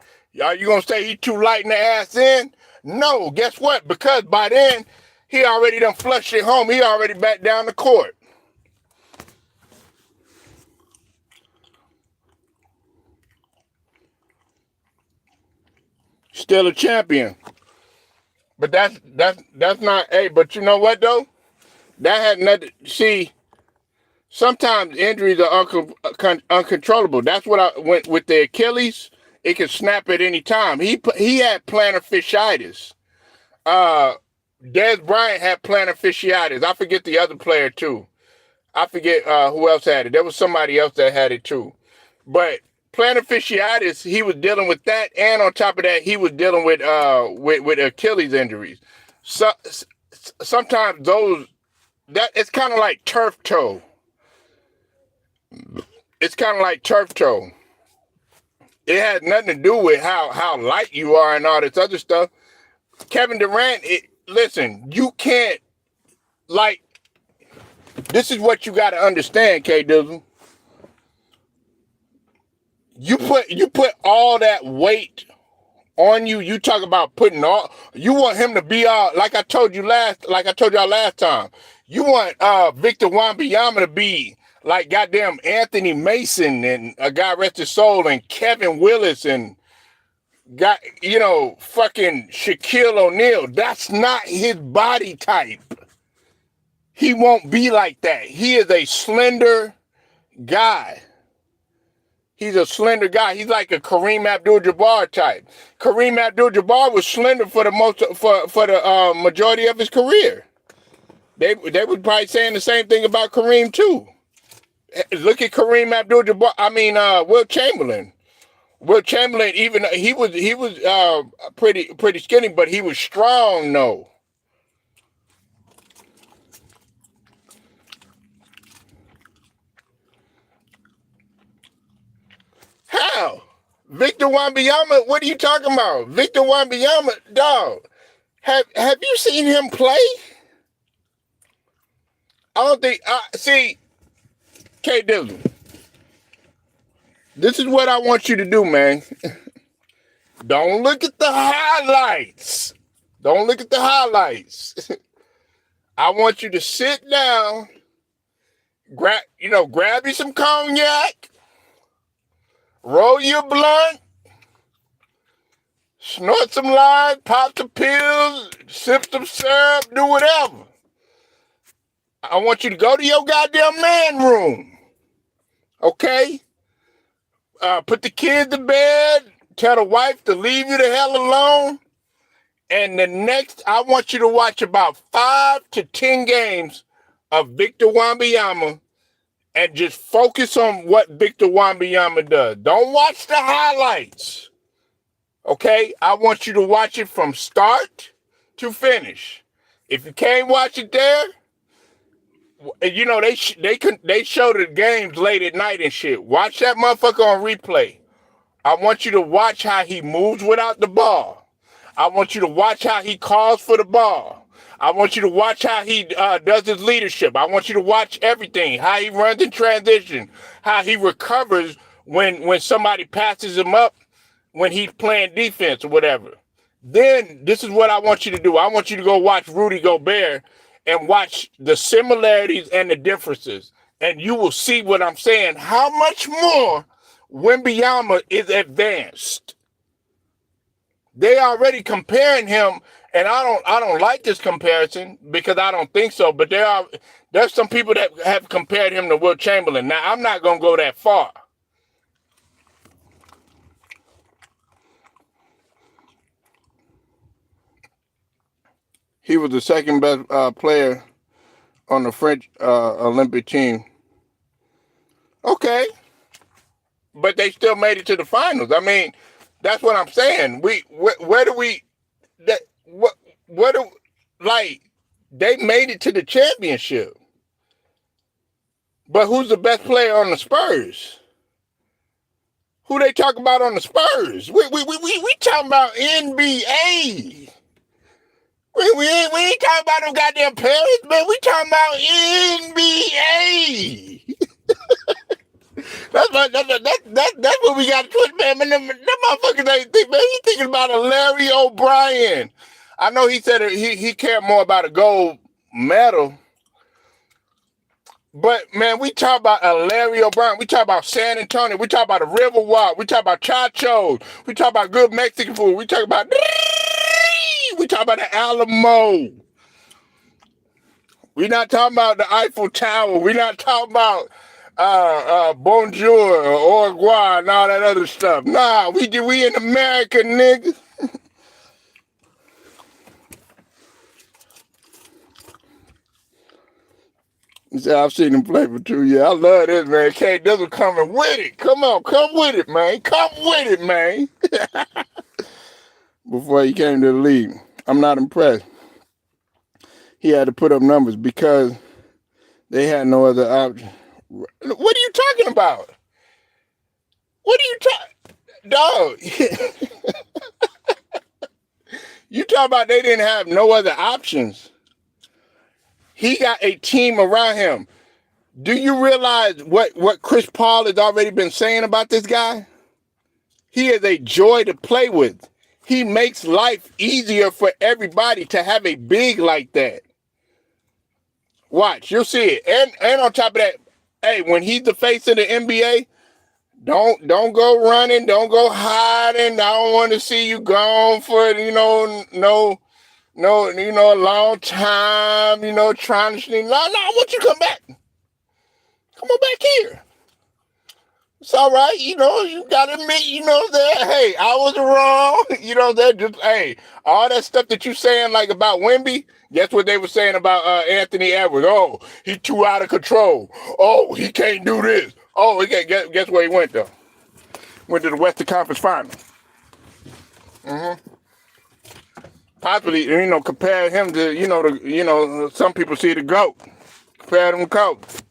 Are you gonna say he too light in the ass then? No, guess what? Because by then, he already done flushed it home. He already back down the court. Still a champion. But that's not, hey, but you know what though? That had nothing, see, sometimes injuries are uncontrollable. That's what I went with the Achilles. It can snap at any time. He had plantar fasciitis. Des Bryant had plantar fasciitis. I forget the other player too. I forget who else had it. There was somebody else that had it too. But plantar fasciitis, he was dealing with that, and on top of that, he was dealing with Achilles injuries. So sometimes that it's kind of like turf toe. It's kind of like turf toe. It has nothing to do with how light you are and all this other stuff. Kevin Durant, listen, you can't, like, this is what you got to understand, K Dizzle. You put all that weight on you. You talk about you want him to be all, like I told y'all last time. You want Victor Wembanyama to be like goddamn Anthony Mason and a guy rest his soul and Kevin Willis and fucking Shaquille O'Neal. That's not his body type. He won't be like that. He is a slender guy. He's a slender guy. He's like a Kareem Abdul-Jabbar type. Kareem Abdul-Jabbar was slender for the majority of his career. They were probably saying the same thing about Kareem too. Look at Kareem Abdul-Jabbar. Wilt Chamberlain. Wilt Chamberlain, even he was pretty skinny, but he was strong though. How? Victor Wembanyama, what are you talking about? Victor Wembanyama, dog. Have you seen him play? I don't think. See, K Dizzle, this is what I want you to do, man. Don't look at the highlights. Don't look at the highlights. I want you to sit down, grab you some cognac, roll your blunt, snort some lime, pop some pills, sip some syrup, do whatever. I want you to go to your goddamn man room. Okay? Put the kid to bed, tell the wife to leave you the hell alone. And the next, I want you to watch about 5 to 10 games of Victor Wembanyama and just focus on what Victor Wembanyama does. Don't watch the highlights. Okay? I want you to watch it from start to finish. If you can't watch it there, you know, they show the games late at night and shit. Watch that motherfucker on replay. I want you to watch how he moves without the ball. I want you to watch how he calls for the ball. I want you to watch how he does his leadership. I want you to watch everything, how he runs in transition, how he recovers when somebody passes him up, when he's playing defense or whatever. Then this is what I want you to do. I want you to go watch Rudy Gobert and watch the similarities and the differences. And you will see what I'm saying, how much more Wembanyama is advanced. They already comparing him, and I don't like this comparison because I don't think so, but there's some people that have compared him to Wilt Chamberlain. Now, I'm not going to go that far. He was the second best player on the French Olympic team. Okay. But they still made it to the finals. I mean, that's what I'm saying. They made it to the championship. But who's the best player on the Spurs? Who they talk about on the Spurs? We talking about NBA. We ain't talking about them goddamn Paris, man. We talking about NBA. That's what we got to twist, man. Them motherfuckers ain't think, man. He thinking about a Larry O'Brien. I know he said he cared more about a gold medal. But, man, we talk about a Larry O'Brien. We talk about San Antonio. We talk about a River Walk. We talk about Chachos. We talk about good Mexican food. We talk about the Alamo. We're not talking about the Eiffel Tower. We're not talking about bonjour or au revoir and all that other stuff. Nah, we in America, nigga. See, I've seen him play for 2 years. I love this, man. K Dizzle coming with it. Come on, come with it, man. Come with it, man. Before he came to the league, I'm not impressed. He had to put up numbers because they had no other option. What are you talking about? What are you talking, dog? You talking about they didn't have no other options. He got a team around him. Do you realize what Chris Paul has already been saying about this guy? He is a joy to play with. He makes life easier for everybody to have a big like that. Watch, you'll see it. And on top of that, hey, when he's the face of the NBA, don't go running, don't go hiding. I don't want to see you gone for no, a long time, trying to sneak. No, I want you to come back. Come on back here. It's all right, you got to admit, that, hey, I was wrong, that just, hey, all that stuff that you saying, like, about Wemby, guess what they were saying about Anthony Edwards? Oh, he's too out of control. Oh, he can't do this. Oh, he can't, guess where he went, though? Went to the Western Conference Finals. Possibly, compare him to, some people see the GOAT. Compare them to GOAT.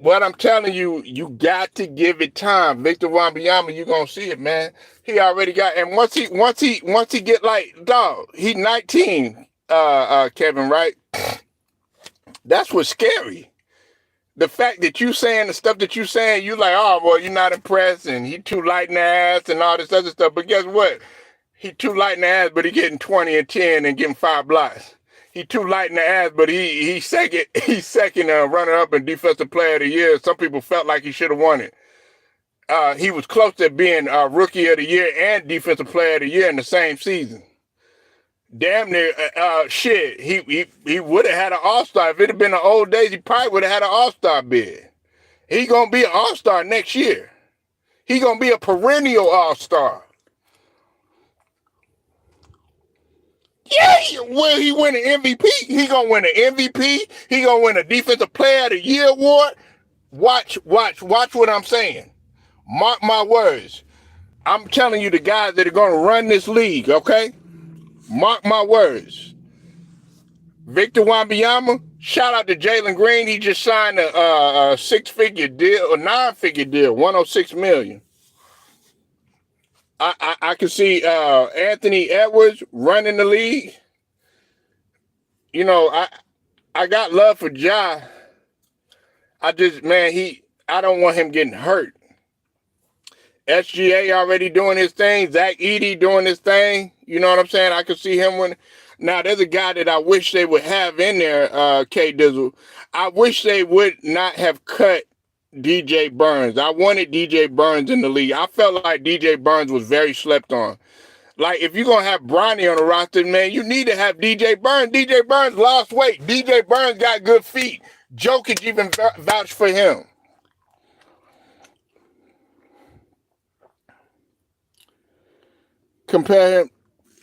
What I'm telling you, you got to give it time. Victor Wembanyama, you gonna see it, man. He already got, and once he get like, dog, he 19, Kevin, right? That's what's scary. The fact that you saying the stuff that you saying, you like, oh, well, you're not impressed, and he too light in the ass and all this other stuff. But guess what? He too light in the ass, but he getting 20 and 10 and getting 5 blocks. He too light in the ass, but he's second runner up in defensive player of the year. Some people felt like he should have won it. He was close to being rookie of the year and defensive player of the year in the same season. Damn near shit. He would have had an all-star. If it had been the old days, he probably would have had an all-star bid. He gonna be an all-star next year. He gonna be a perennial all-star. Yeah, will he win an MVP? He gonna win an MVP. He gonna win a Defensive Player of the Year award. Watch what I'm saying. Mark my words. I'm telling you the guys that are gonna run this league, okay? Mark my words. Victor Wembanyama, shout out to Jalen Green. He just signed a six-figure deal, a nine-figure deal, $106 million. I can see Anthony Edwards running the league. You know, I got love for Ja. I don't want him getting hurt. SGA already doing his thing. Zach Edey doing his thing. You know what I'm saying? I could see him win. Now, there's a guy that I wish they would have in there, K Dizzle. I wish they would not have cut DJ Burns. I wanted DJ Burns in the league. I felt like DJ Burns was very slept on. Like, if you're going to have Bronny on the roster, man, you need to have DJ Burns. DJ Burns lost weight. DJ Burns got good feet. Jokic even vouched for him. Compare him.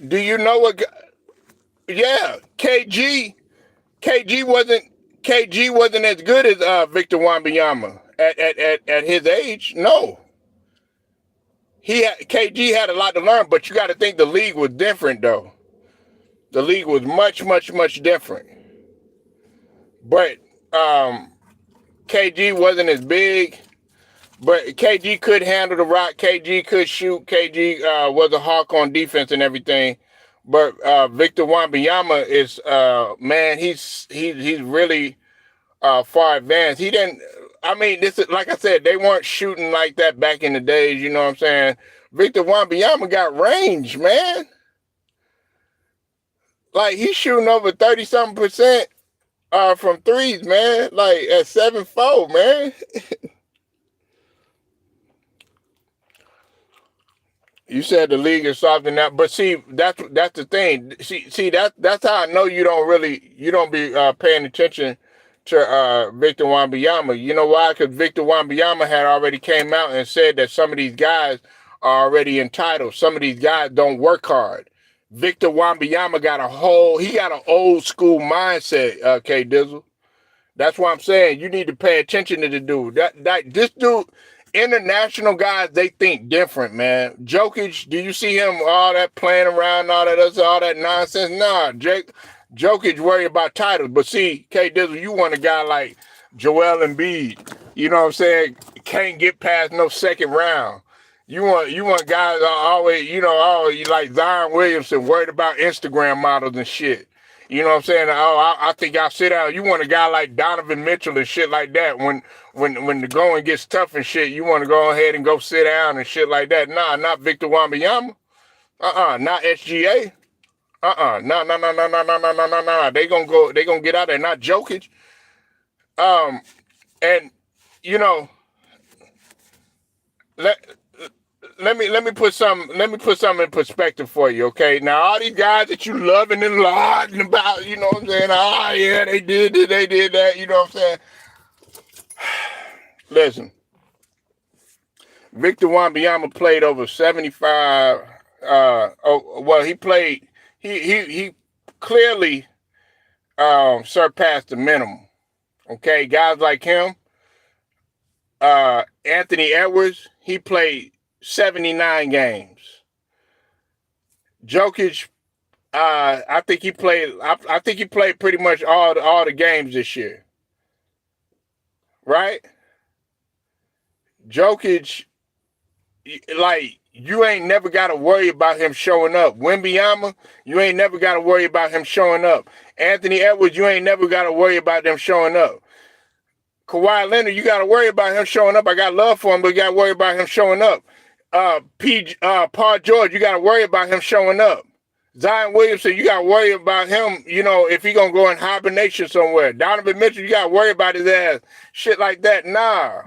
Do you know what? Yeah, KG wasn't as good as Victor Wembanyama at his age. No, KG had a lot to learn, but you got to think the league was different though. The league was much different. But KG wasn't as big. But KG could handle the rock. KG could shoot. KG was a hawk on defense and everything. But Victor Wembanyama is man, he's really far advanced. He didn't. I mean, this is like I said, they weren't shooting like that back in the days. You know what I'm saying? Victor Wembanyama got range, man. Like he's shooting over 30-something% from threes, man. Like at 7'4", man. You said the league is soft now, but see, that's the thing. See that's how I know you don't be paying attention to Victor Wembanyama. You know why? Because Victor Wembanyama had already came out and said that some of these guys are already entitled. Some of these guys don't work hard. Victor Wembanyama got an old school mindset, K Dizzle. That's why I'm saying you need to pay attention to the dude. This dude. International guys, they think different, man. Jokic, do you see him all that playing around, all that nonsense? Nah, Jokic worry about titles. But see, K Dizzle, you want a guy like Joel Embiid. You know what I'm saying? Can't get past no second round. You want guys always, always like Zion Williamson, worried about Instagram models and shit. You know what I'm saying? Oh, I think I'll sit down. You want a guy like Donovan Mitchell and shit like that. When the going gets tough and shit, you want to go ahead and go sit down and shit like that. Nah, not Victor Wembanyama. Not SGA. No. They gonna get out there. Not Jokic. And let me put something in perspective for you, okay? Now all these guys that you loving and lauding about, you know what I'm saying? Oh yeah, they did that, you know what I'm saying? Listen, Victor Wembanyama played over 75. He clearly surpassed the minimum. Okay, guys like him, Anthony Edwards, he played 79 games. Jokic, I think he played pretty much all the games this year. Right? Jokic, like, you ain't never got to worry about him showing up. Wembyama, you ain't never got to worry about him showing up. Anthony Edwards, you ain't never got to worry about them showing up. Kawhi Leonard, you got to worry about him showing up. I got love for him, but you got to worry about him showing up. Paul George, you got to worry about him showing up. Zion Williamson, you got to worry about him, if he going to go in hibernation somewhere. Donovan Mitchell, you got to worry about his ass. Shit like that. Nah.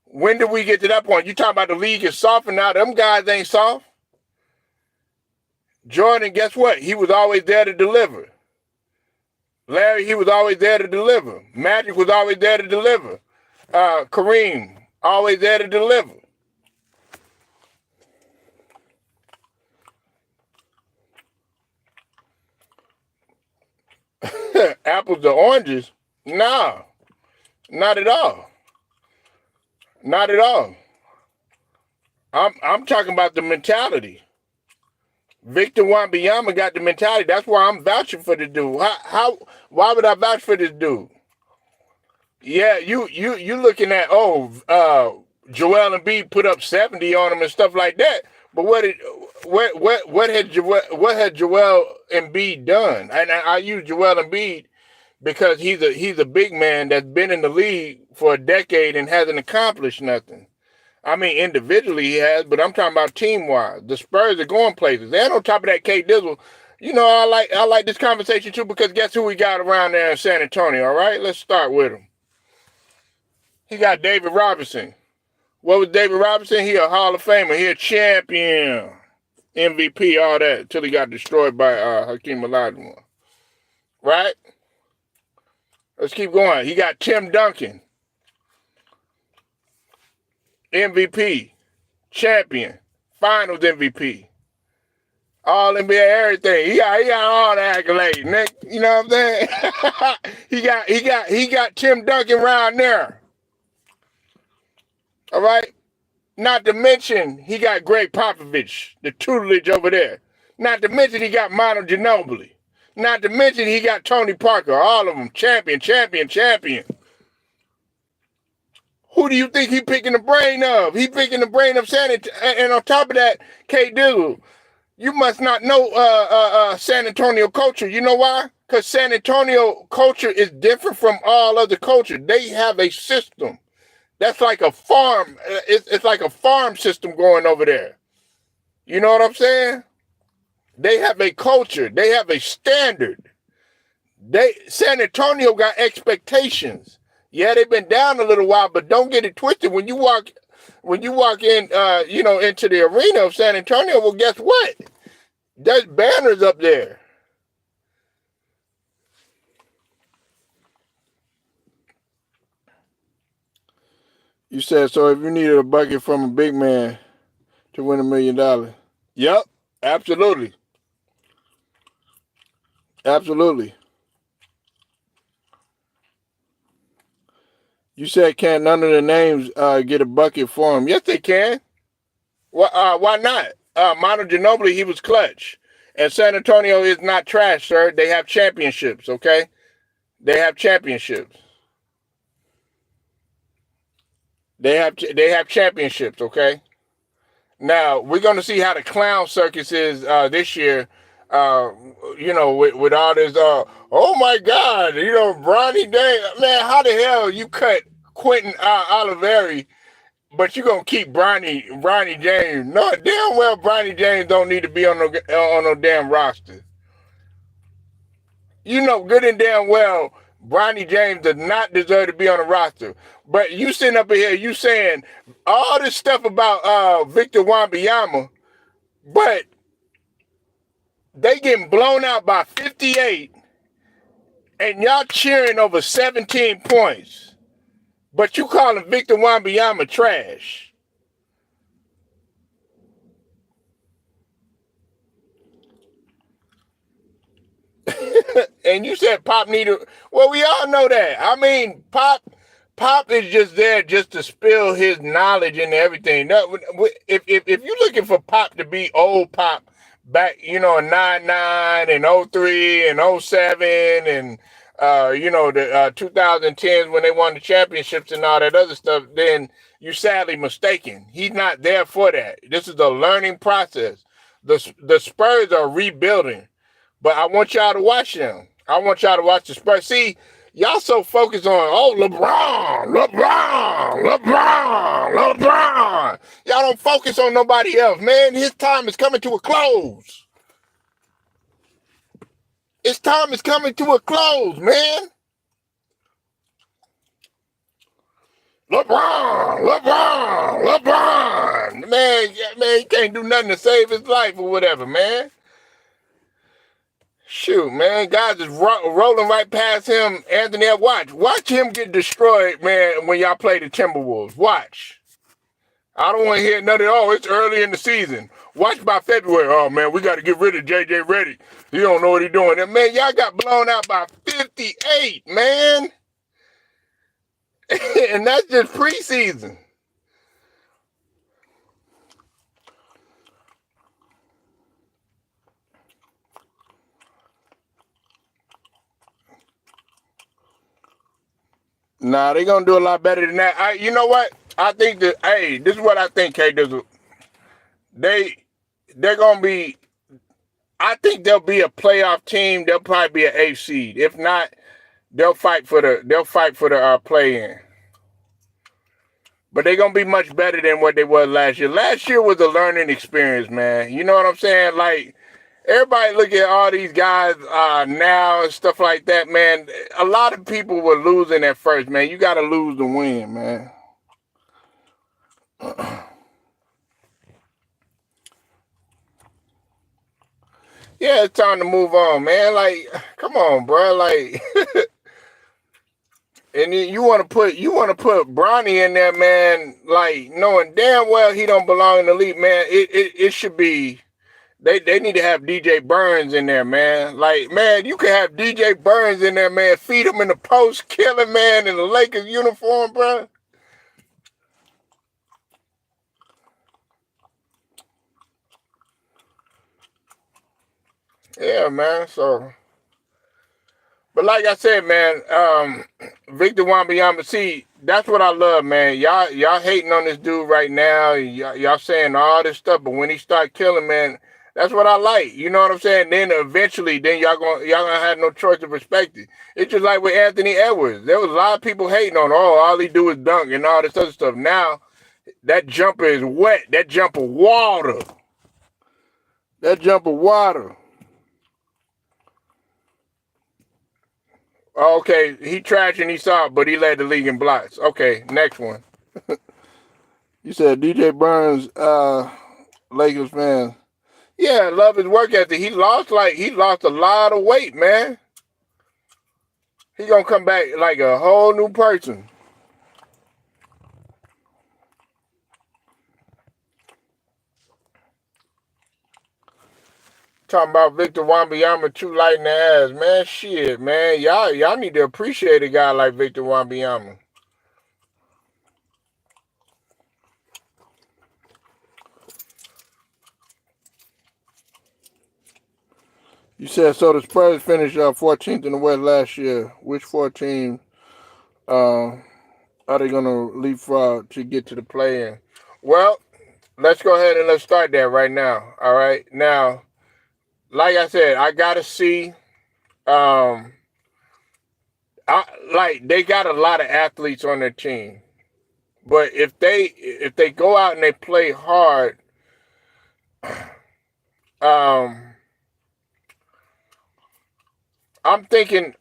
When did we get to that point? You talking about the league is soft and now them guys ain't soft? Jordan, guess what? He was always there to deliver. Larry, he was always there to deliver. Magic was always there to deliver. Kareem, always there to deliver. Apples to oranges? Nah, not at all. Not at all. I'm talking about the mentality. Victor Wembanyama got the mentality. That's why I'm vouching for the dude. Why would I vouch for this dude? Yeah, you looking at Joel Embiid put up 70 on him and stuff like that. But what had Joel Embiid done? And I use Joel Embiid because he's a big man that's been in the league for a decade and hasn't accomplished nothing. I mean, individually he has, but I'm talking about team-wise. The Spurs are going places. And on top of that, K Dizzle, I like this conversation too because guess who we got around there in San Antonio, all right? Let's start with him. He got David Robinson. What was David Robinson? He a Hall of Famer. He a champion. MVP, all that, until he got destroyed by Hakeem Olajuwon. Right? Let's keep going. He got Tim Duncan. MVP, champion, finals MVP, all NBA, everything. He got all the accolades, Nick. You know what I'm saying? he got Tim Duncan around there. All right. Not to mention he got Greg Popovich, the tutelage over there. Not to mention he got Manu Ginobili. Not to mention he got Tony Parker. All of them champion. Who do you think he picking the brain of? He picking the brain of San Antonio. And on top of that, K. Dizzle, you must not know San Antonio culture. You know why? Because San Antonio culture is different from all other culture. They have a system. That's like a farm. It's like a farm system going over there. You know what I'm saying? They have a culture. They have a standard. San Antonio got expectations. Yeah, they've been down a little while, but don't get it twisted. When you walk in, into the arena of San Antonio, well, guess what? There's banners up there. You said, so if you needed a bucket from a big man to win $1 million. Yep, absolutely. Absolutely. You said can't none of the names get a bucket for him. Yes, they can. Why not? Manu Ginobili, he was clutch. And San Antonio is not trash, sir. They have championships, okay? They have championships. They have championships, okay? Now, we're going to see how the clown circus is this year, with all this, oh my God, Bronny James. Man, how the hell you cut Quentin Oliveri, but you going to keep Bronny James? No, damn well Bronny James don't need to be on no damn roster. You know good and damn well Bronny James does not deserve to be on the roster. But you sitting up here, you saying all this stuff about Victor Wembanyama, but they getting blown out by 58, and y'all cheering over 17 points. But you calling Victor Wembanyama trash. And you said Pop needed. Well, we all know that. I mean, Pop is just there just to spill his knowledge and everything. If you're looking for Pop to be old Pop back, in 99 and 03 and 07 and the 2010s when they won the championships and all that other stuff, then you're sadly mistaken. He's not there for that. This is a learning process. The Spurs are rebuilding, but I want y'all to watch them. I want y'all to watch the Spurs. See, y'all so focused on, LeBron. Y'all don't focus on nobody else, man. His time is coming to a close. His time is coming to a close, man. LeBron. Man, he can't do nothing to save his life or whatever, man. Shoot, man, guys is rolling right past him. Anthony, watch him get destroyed, man, when y'all play the Timberwolves. Watch. I don't want to hear nothing. Oh, it's early in the season. Watch by February. Oh, man, we got to get rid of JJ Redick. He don't know what he's doing. And, man, y'all got blown out by 58, man. And that's just preseason. Nah, they're going to do a lot better than that. You know what? I think that, this is what I think, K. They're going to be, I think they'll be a playoff team. They'll probably be an 8th seed. If not, they'll fight for the play-in. But they're going to be much better than what they were last year. Last year was a learning experience, man. You know what I'm saying? Like, everybody look at all these guys now and stuff like that, man. A lot of people were losing at first, man. You got to lose to win, man. Yeah, it's time to move on, man. Like, come on, bro. Like, and you want to put Bronny in there, man. Like, knowing damn well he don't belong in the league, man. It should be. They need to have DJ Burns in there, man. Like, man, you can have DJ Burns in there, man. Feed him in the post, kill him, man, in the Lakers uniform, bro. Yeah, man. So, but like I said, man, Victor Wembanyama, see, that's what I love, man. Y'all hating on this dude right now. Y'all saying all this stuff, but when he start killing, man, that's what I like. You know what I'm saying? Then eventually, y'all gonna have no choice to respect it. It's just like with Anthony Edwards. There was a lot of people hating on, all he do is dunk and all this other stuff. Now, that jumper is wet. That jumper water. Okay, he trashed and he saw it, but he led the league in blocks. Okay, next one. You said DJ Burns, Lakers fan. Yeah, love his work ethic. He lost a lot of weight, man. He gonna come back like a whole new person. Talking about Victor Wembanyama too light in the ass, man. Shit, man. Y'all need to appreciate a guy like Victor Wembanyama. You said so. The Spurs finished 14th in the West last year. Which 14 are they gonna leapfrog to get to the play-in? Well, let's go ahead and let's start that right now. All right, now, like I said, I gotta see. They got a lot of athletes on their team, but if they go out and they play hard, I'm thinking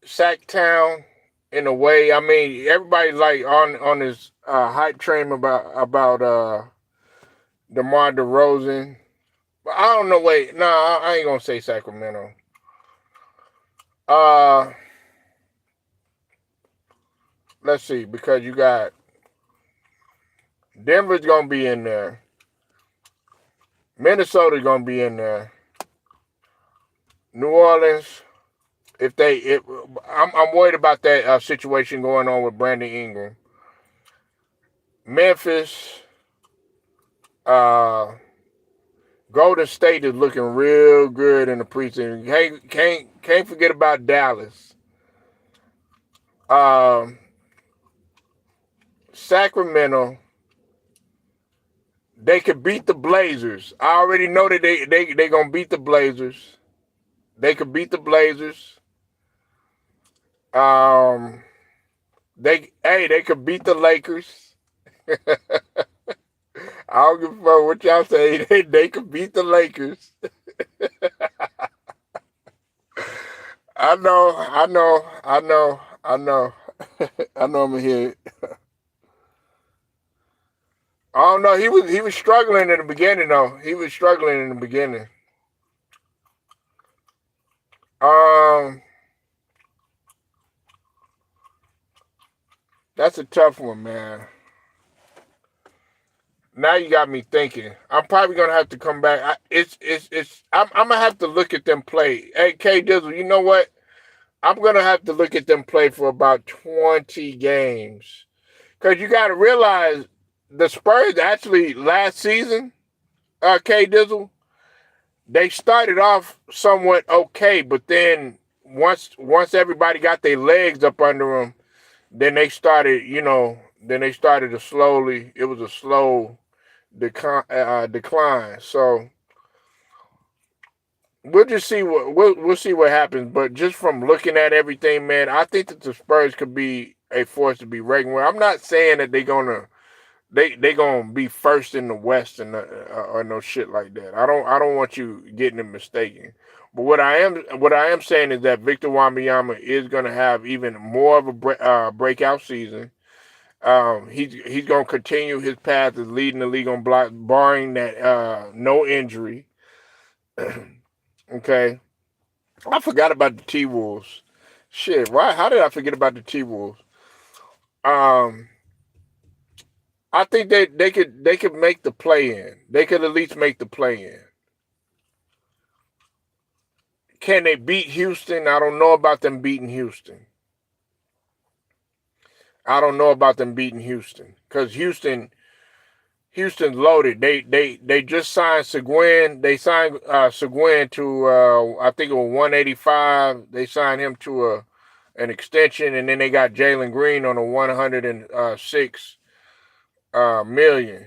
Sacktown in a way. I mean, everybody's like on this hype train about DeMar DeRozan. But I don't know. Wait, no, I ain't gonna say Sacramento. Let's see, because you got Denver's gonna be in there. Minnesota's gonna be in there. New Orleans. I'm worried about that situation going on with Brandon Ingram. Memphis, Golden State is looking real good in the preseason. Can't forget about Dallas. Um, Sacramento, they could beat the Blazers. I already know that they gonna beat the Blazers. They could beat the Blazers. Um, they could beat the Lakers. I don't give a fuck what y'all say. They could beat the Lakers. I know, I know, I know, I know. I know I'm here. I don't know. He was struggling in the beginning though. He was struggling in the beginning. Um, that's a tough one, man. Now you got me thinking. I'm probably gonna have to come back. I'm gonna have to look at them play. Hey, K Dizzle, you know what? I'm gonna have to look at them play for about 20 games. Cause you gotta realize the Spurs actually last season, K Dizzle, they started off somewhat okay, but then once everybody got their legs up under them, then they started, to slowly. It was a slow decline. So we'll just see we'll see what happens. But just from looking at everything, man, I think that the Spurs could be a force to be reckoned with. I'm not saying that they gonna be first in the West and or no shit like that. I don't want you getting it mistaken. But what I am saying is that Victor Wembanyama is gonna have even more of a breakout season. He's gonna continue his path as leading the league on block, barring that no injury. Okay, I forgot about the T Wolves. Shit, why? How did I forget about the T Wolves? Um, I think they could make the play in. They could at least make the play in. Can they beat Houston? I don't know about them beating Houston. I don't know about them beating Houston because Houston's loaded. They just signed Seguin. They signed Seguin to I think it was 185. They signed him to an extension, and then they got Jalen Green on a 106 million.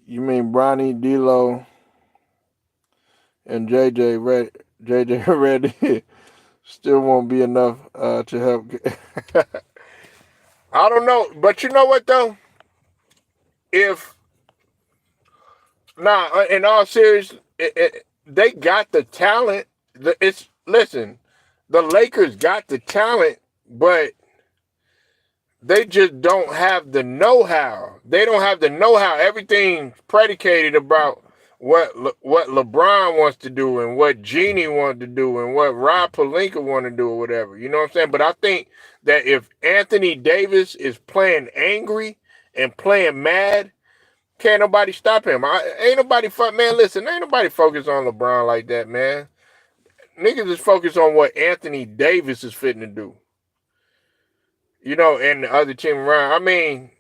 You mean Bronny, D'Lo, and JJ Reddy still won't be enough to help. I don't know, but you know what though? If in all seriousness, they got the talent. It's listen, the Lakers got the talent, but they just don't have the know-how. They don't have the know-how. Everything's predicated about what LeBron wants to do and what Genie wants to do and what Rob Pelinka want to do or whatever. You know what I'm saying? But I think that if Anthony Davis is playing angry and playing mad, can't nobody stop him. Ain't nobody man. Listen, ain't nobody focused on LeBron like that, man. Niggas is focused on what Anthony Davis is fitting to do. And the other team around. I mean,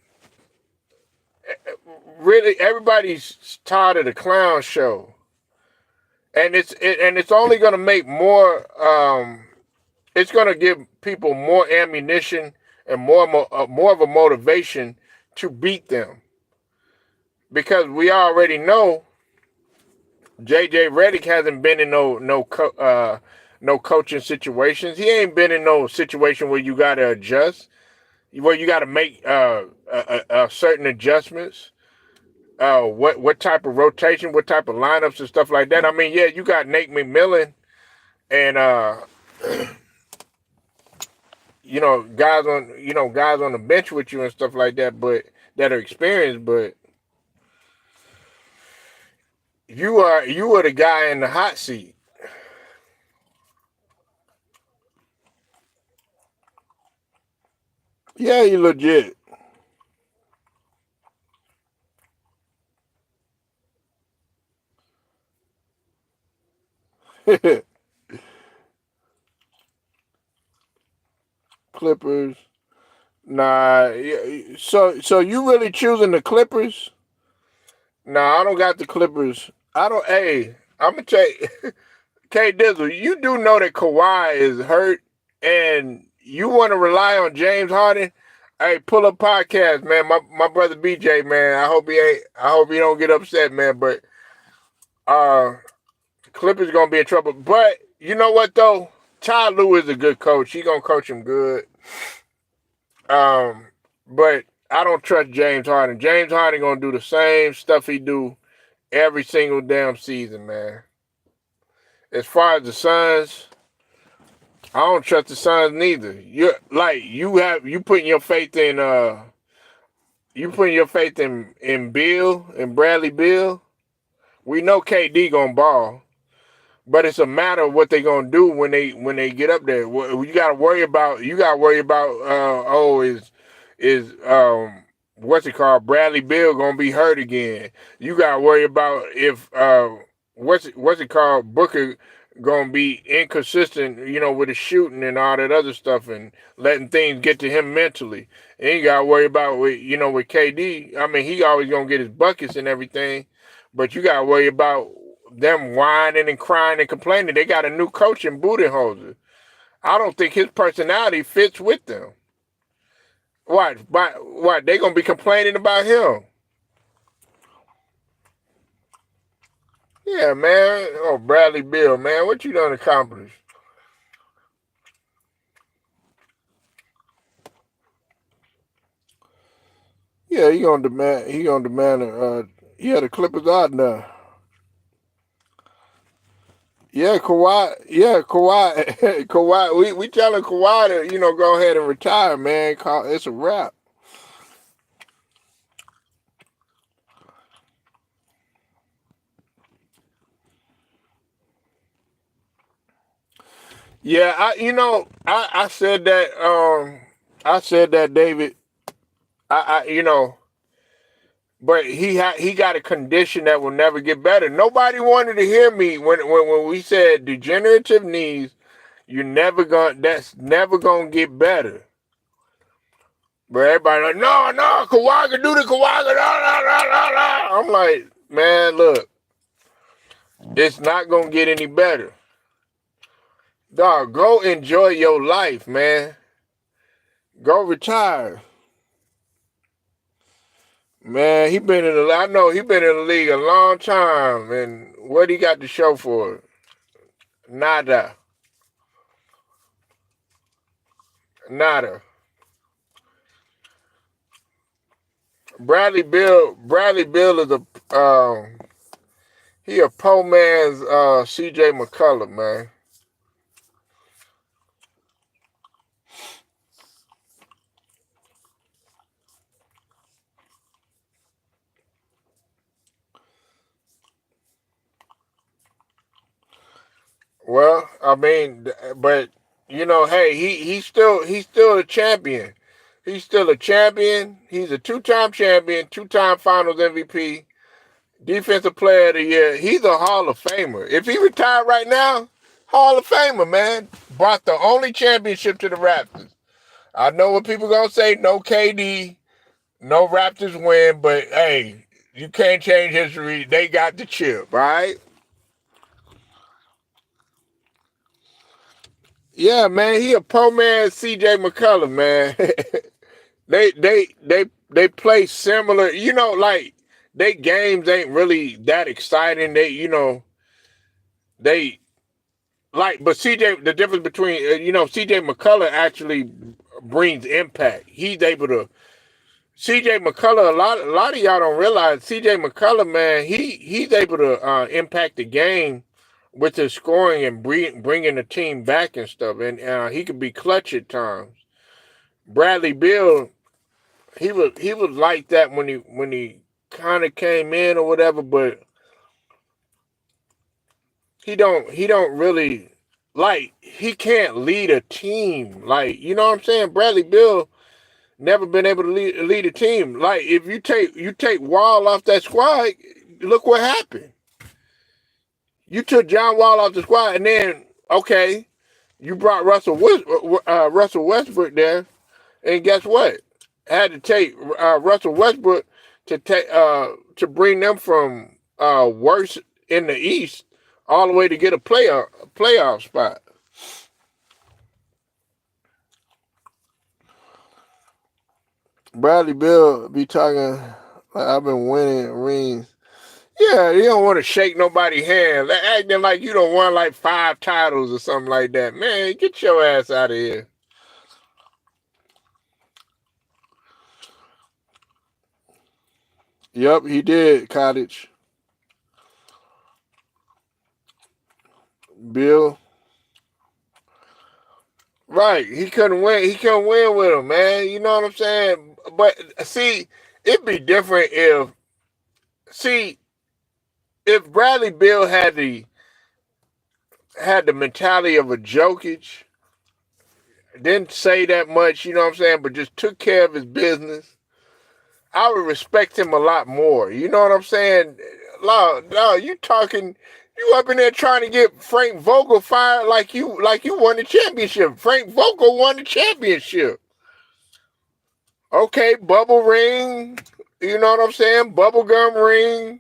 really, everybody's tired of the clown show, and it's only going to make more. It's going to give people more ammunition and more of a motivation to beat them, because we already know JJ Redick hasn't been in no coaching situations. He ain't been in no situation where you got to adjust, where you got to make certain adjustments. What type of rotation, what type of lineups and stuff like that. I mean, yeah, you got Nate McMillan and guys on the bench with you and stuff like that, but that are experienced. But you are the guy in the hot seat. Yeah, you legit. Clippers. Nah. So you really choosing the Clippers? Nah, I don't got the Clippers. I don't. Hey, I'm gonna tell you, K Dizzle. You do know that Kawhi is hurt, and you want to rely on James Harden. Hey, pull up podcast, man. My brother BJ, man. I hope he don't get upset, man. But Clippers gonna be in trouble. But you know what though? Ty Lue is a good coach. He gonna coach him good. Um, but I don't trust James Harden. James Harden gonna do the same stuff he do every single damn season, man. As far as the Suns, I don't trust the Suns neither. You putting your faith in Bill and Bradley Bill. We know KD gonna ball. But it's a matter of what they're gonna do when they get up there. You gotta worry about. Is what's it called? Bradley Beal gonna be hurt again. You gotta worry about if what's it called? Booker gonna be inconsistent. With his shooting and all that other stuff and letting things get to him mentally. And you gotta worry about with KD. I mean, he always gonna get his buckets and everything, but you gotta worry about them whining and crying and complaining. They got a new coach in Budenholzer. I don't think his personality fits with them. What? They gonna be complaining about him? Yeah, man. Oh, Bradley Beal, man. What you done accomplished? Yeah, he gonna demand. He gonna demand. Yeah, the Clippers out now. Yeah, Kawhi. Yeah, Kawhi. Kawhi. We telling Kawhi to go ahead and retire, man. It's a wrap. Yeah, I said that. I said that David. But he got a condition that will never get better. Nobody wanted to hear me when we said degenerative knees. That's never gonna get better. But everybody like, no, Kawhi can do the Kawhi. I'm like, man, look, it's not gonna get any better. Dog, go enjoy your life, man. Go retire. Man, I know he been in the league a long time, and what he got to show for it? Nada. Nada. Bradley Bill is he a poor man's CJ McCullough, man. Well, I mean, but hey, he's still a champion. He's still a champion. He's a two-time champion, two-time Finals MVP, Defensive Player of the Year. He's a Hall of Famer. If he retired right now, Hall of Famer, man. Brought the only championship to the Raptors. I know what people gonna say. No KD, no Raptors win, but hey, you can't change history. They got the chip, right? Yeah, man, he a poor man CJ McCullough, man. they play similar, like they games ain't really that exciting. They like, but CJ, the difference between CJ McCullough actually brings impact. He's able to CJ McCullough. A lot of y'all don't realize CJ McCullough, man. He's able to impact the game with his scoring and bringing the team back and stuff, and he could be clutch at times. Bradley Beal, he was like that when he kind of came in or whatever, but he don't really like he can't lead a team, like you know what I'm saying. Bradley Beal never been able to lead a team. Like if you take Wall off that squad, look what happened. You took John Wall off the squad, and then okay, You brought Russell Westbrook there, and guess what? I had to take Russell Westbrook to bring them from worse in the East all the way to get a playoff spot. Bradley Beal be talking like I've been winning rings. Yeah, you don't want to shake nobody's hand, acting like you don't won like 5 titles or something like that. Man, get your ass out of here. Yep, he did, Cottage. Bill. Right, he couldn't win. He couldn't win with him, man. You know what I'm saying? But see, it'd be different if Bradley Beal had the mentality of a Jokic, didn't say that much, you know what I'm saying, but just took care of his business, I would respect him a lot more. You know what I'm saying? No, you up in there trying to get Frank Vogel fired like you won the championship. Frank Vogel won the championship. Okay, bubble ring, you know what I'm saying? Bubblegum ring,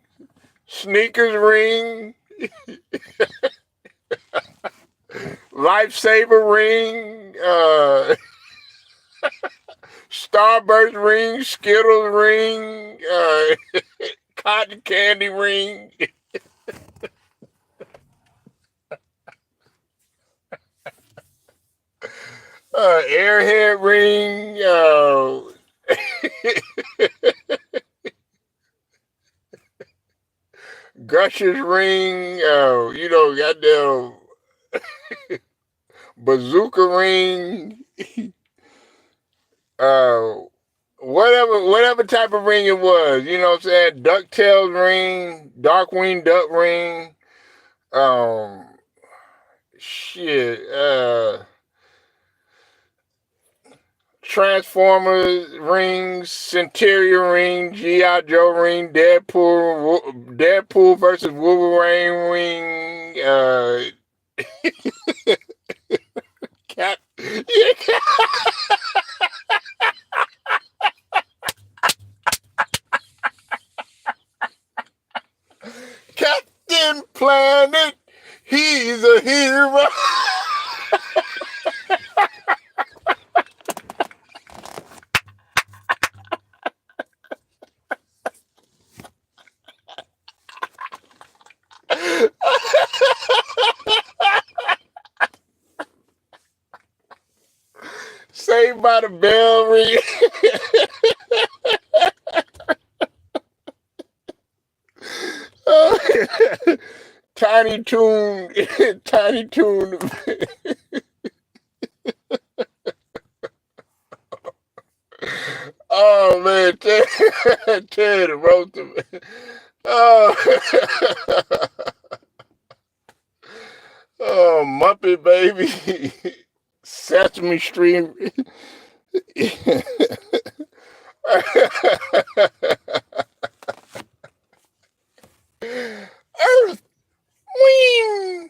sneakers ring, lifesaver ring, Starburst ring, Skittles ring, cotton candy ring. Airhead ring, Gushers ring, goddamn bazooka ring, whatever type of ring it was, you know what I'm saying? DuckTales ring, Darkwing Duck ring, shit, Transformers rings, Centurion ring, G.I. Joe ring, Deadpool versus Wolverine ring, Cap. Yeah, Captain Planet, he's a hero. Saved by the Bell ring. Tiny Toon. Oh man, Ted wrote them. Oh, oh, Muppet Baby, Sesame Street. Earth, Wing,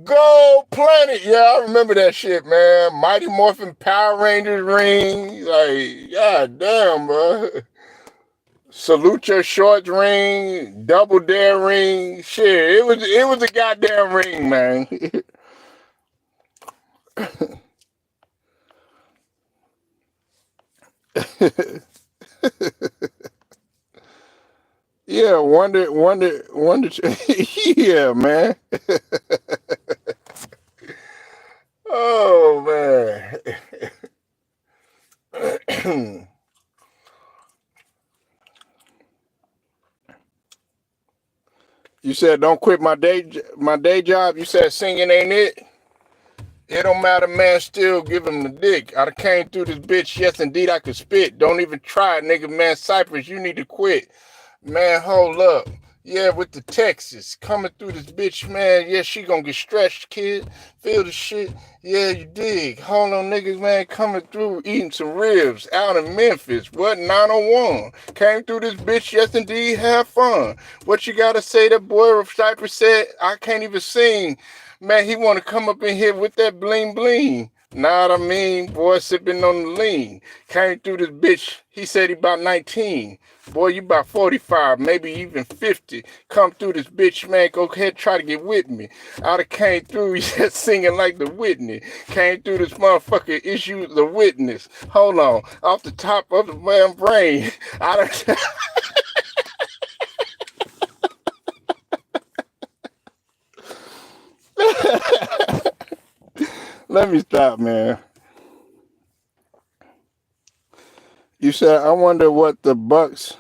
Gold Planet. Yeah, I remember that shit, man. Mighty Morphin Power Rangers ring. Like, god damn, bro. Salute Your Shorts ring, Double Dare ring. Shit, it was a goddamn ring, man. Yeah, wonder. Yeah, man. Oh man. You said don't quit my day job. You said singing ain't it. It don't matter, man. Still give him the dick. I came through this bitch. Yes, indeed, I could spit. Don't even try it, nigga. Man, Cypress, you need to quit. Man, hold up. Yeah, with the Texas coming through this bitch, man. Yeah, she gonna get stretched, kid. Feel the shit. Yeah, you dig. Hold on, niggas, man. Coming through, eating some ribs out in Memphis. What, 901? Came through this bitch, yes, indeed, have fun. What you gotta say? That boy of Cypress said, I can't even sing. Man, he want to come up in here with that bling bling. Know what I mean? Boy, sipping on the lean. Came through this bitch. He said he about 19. Boy, you about 45, maybe even 50. Come through this bitch, man. Go ahead, try to get with me. I done came through, just singing like the Whitney. Came through this motherfucker, issue the witness. Hold on. Off the top of the damn brain. I done... Let me stop, man. You said, I wonder what the Bucks...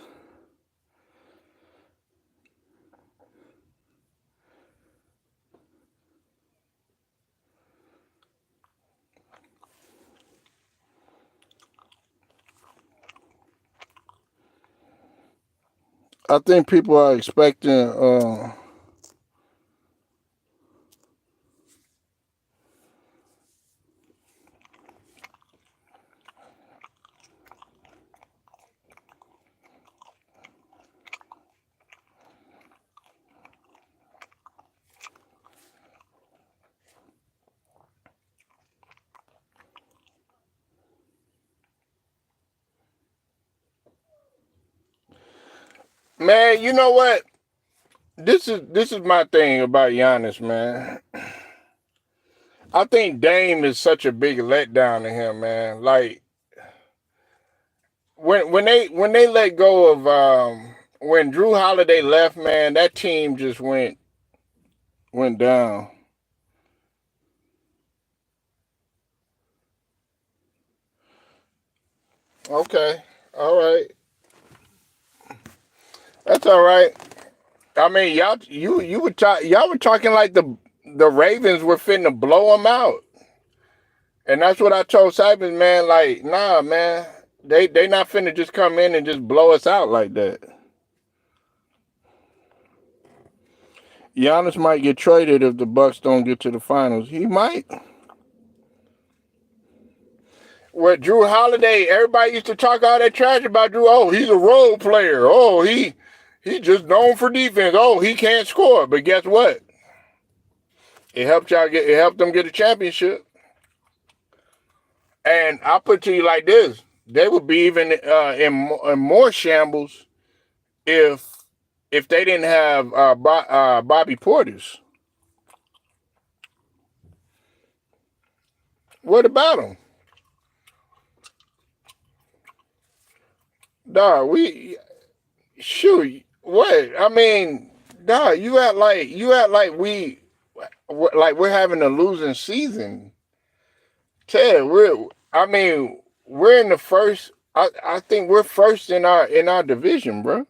I think people are expecting... Man, you know what? This is my thing about Giannis, man. I think Dame is such a big letdown to him, man. Like when they let go of when Drew Holiday left, man, that team just went down. Okay, all right, that's all right. I mean, y'all were talking like the Ravens were finna blow them out, and that's what I told Simon, man. Like, nah, man, they not finna just come in and just blow us out like that. Giannis might get traded if the Bucks don't get to the finals. He might. With Drew Holiday, everybody used to talk all that trash about Drew. Oh, he's a role player. Oh, he just known for defense. Oh, he can't score. But guess what? It helped them get a championship. And I'll put to you like this: they would be even in more shambles if they didn't have Bobby Portis. What about him? Dog, we shoot. What? I mean, dog, you act like we're having a losing season. Ted, I mean, we're in the first. I think we're first in our division, bro.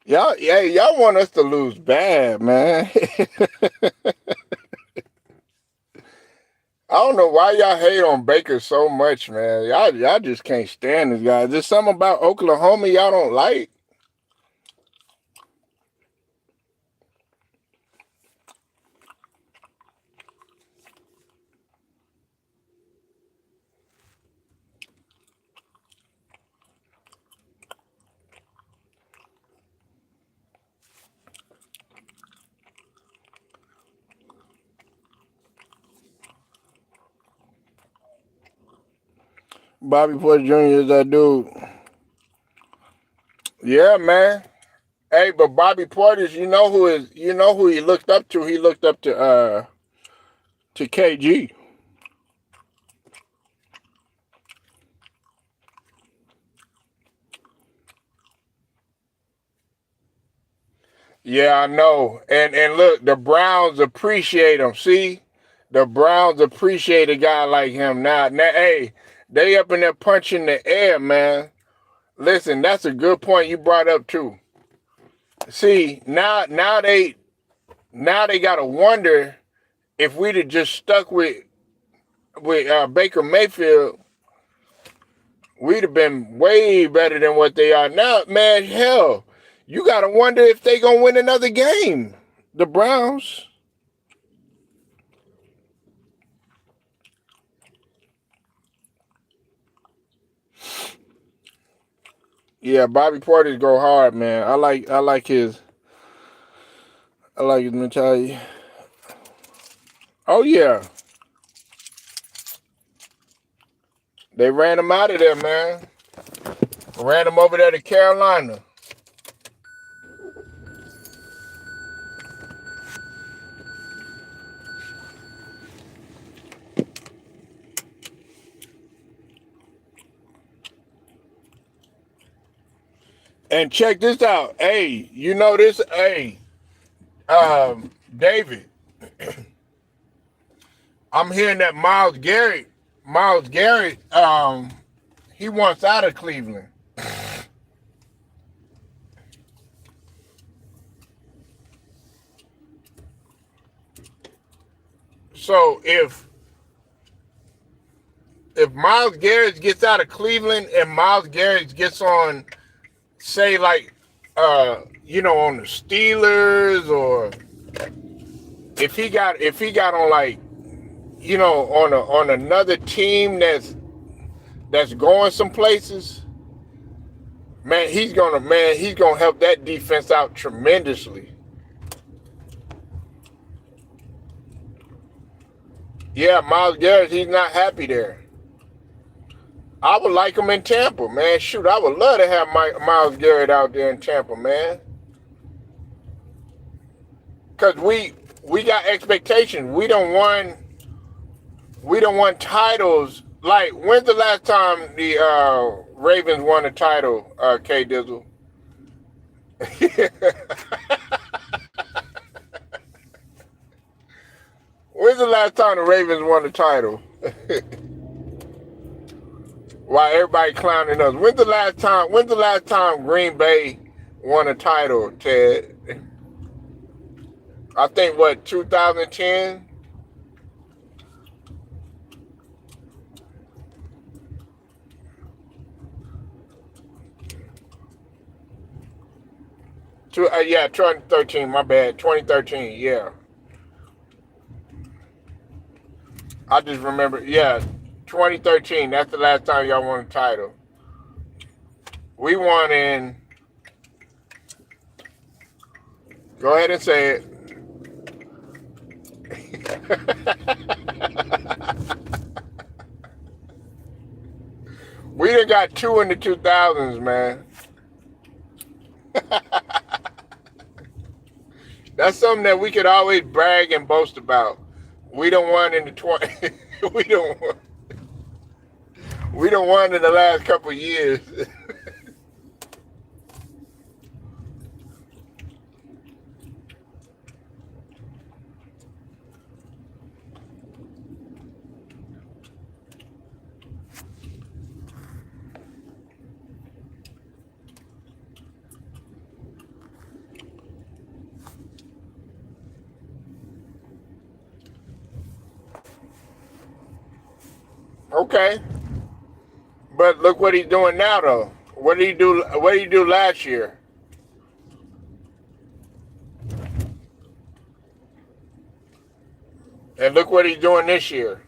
Y'all want us to lose bad, man. I don't know why y'all hate on Baker so much, man. Y'all just can't stand this guy. There's something about Oklahoma y'all don't like. Bobby Porter Jr. is that dude. Yeah, man. Hey, but Bobby Portis, you know who he looked up to. He looked up to KG. Yeah, I know. And look, the Browns appreciate him. See, the Browns appreciate a guy like him. Now, hey, they up in there punching the air, man. Listen, that's a good point you brought up too. See, now they gotta wonder if we'd have just stuck with Baker Mayfield, we'd have been way better than what they are now. Man, hell, you gotta wonder if they gonna win another game. The Browns. Yeah, Bobby Portis go hard, man. I like his mentality. Oh yeah, they ran him out of there, man. Ran him over there to Carolina. And check this out. Hey, you know this? Hey, David, I'm hearing that Miles Garrett, he wants out of Cleveland. So if Miles Garrett gets out of Cleveland and Miles Garrett gets on, say like, on the Steelers, or if he got on like, on another team that's going some places, man, he's gonna help that defense out tremendously. Yeah, Miles Garrett, he's not happy there. I would like him in Tampa, man. Shoot, I would love to have Miles Garrett out there in Tampa, man. Cause we got expectations. We don't want titles. Like, when's the last time the Ravens won a title, K Dizzle? When's the last time the Ravens won a title? While everybody clowning us. When's the last time Green Bay won a title, Ted? I think, what, 2010? Yeah, 2013, my bad. 2013, yeah. I just remember, yeah, 2013, that's the last time y'all won a title. We won in, go ahead and say it. We done got two in the 2000s, man. That's something that we could always brag and boast about. We don't won in the 20. we don't. We don't won in the last couple of years. Okay, but look what he's doing now, though. What did he do? What did he do last year? And look what he's doing this year.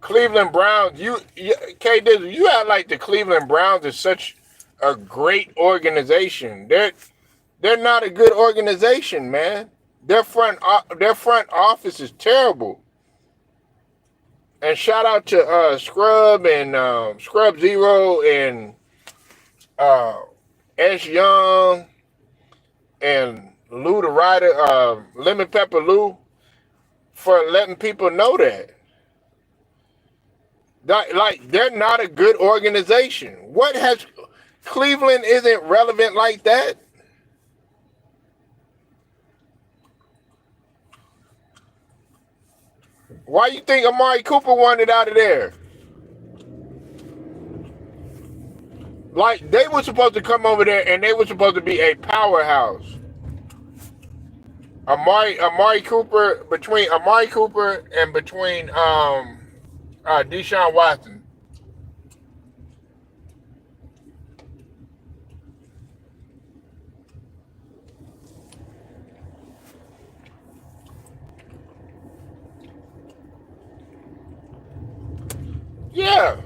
Cleveland Browns. K. Dizzle, you act like the Cleveland Browns is such a great organization. They're not a good organization, man. Their front office is terrible. And shout out to Scrub and Scrub Zero and uh, S Young and Lou the Rider, Lemon Pepper Lou, for letting people know that like they're not a good organization. What has Cleveland isn't relevant like that? Why you think Amari Cooper wanted out of there? Like, they were supposed to come over there and they were supposed to be a powerhouse. Amari Cooper, between Amari Cooper and between Deshaun Watson. Yeah.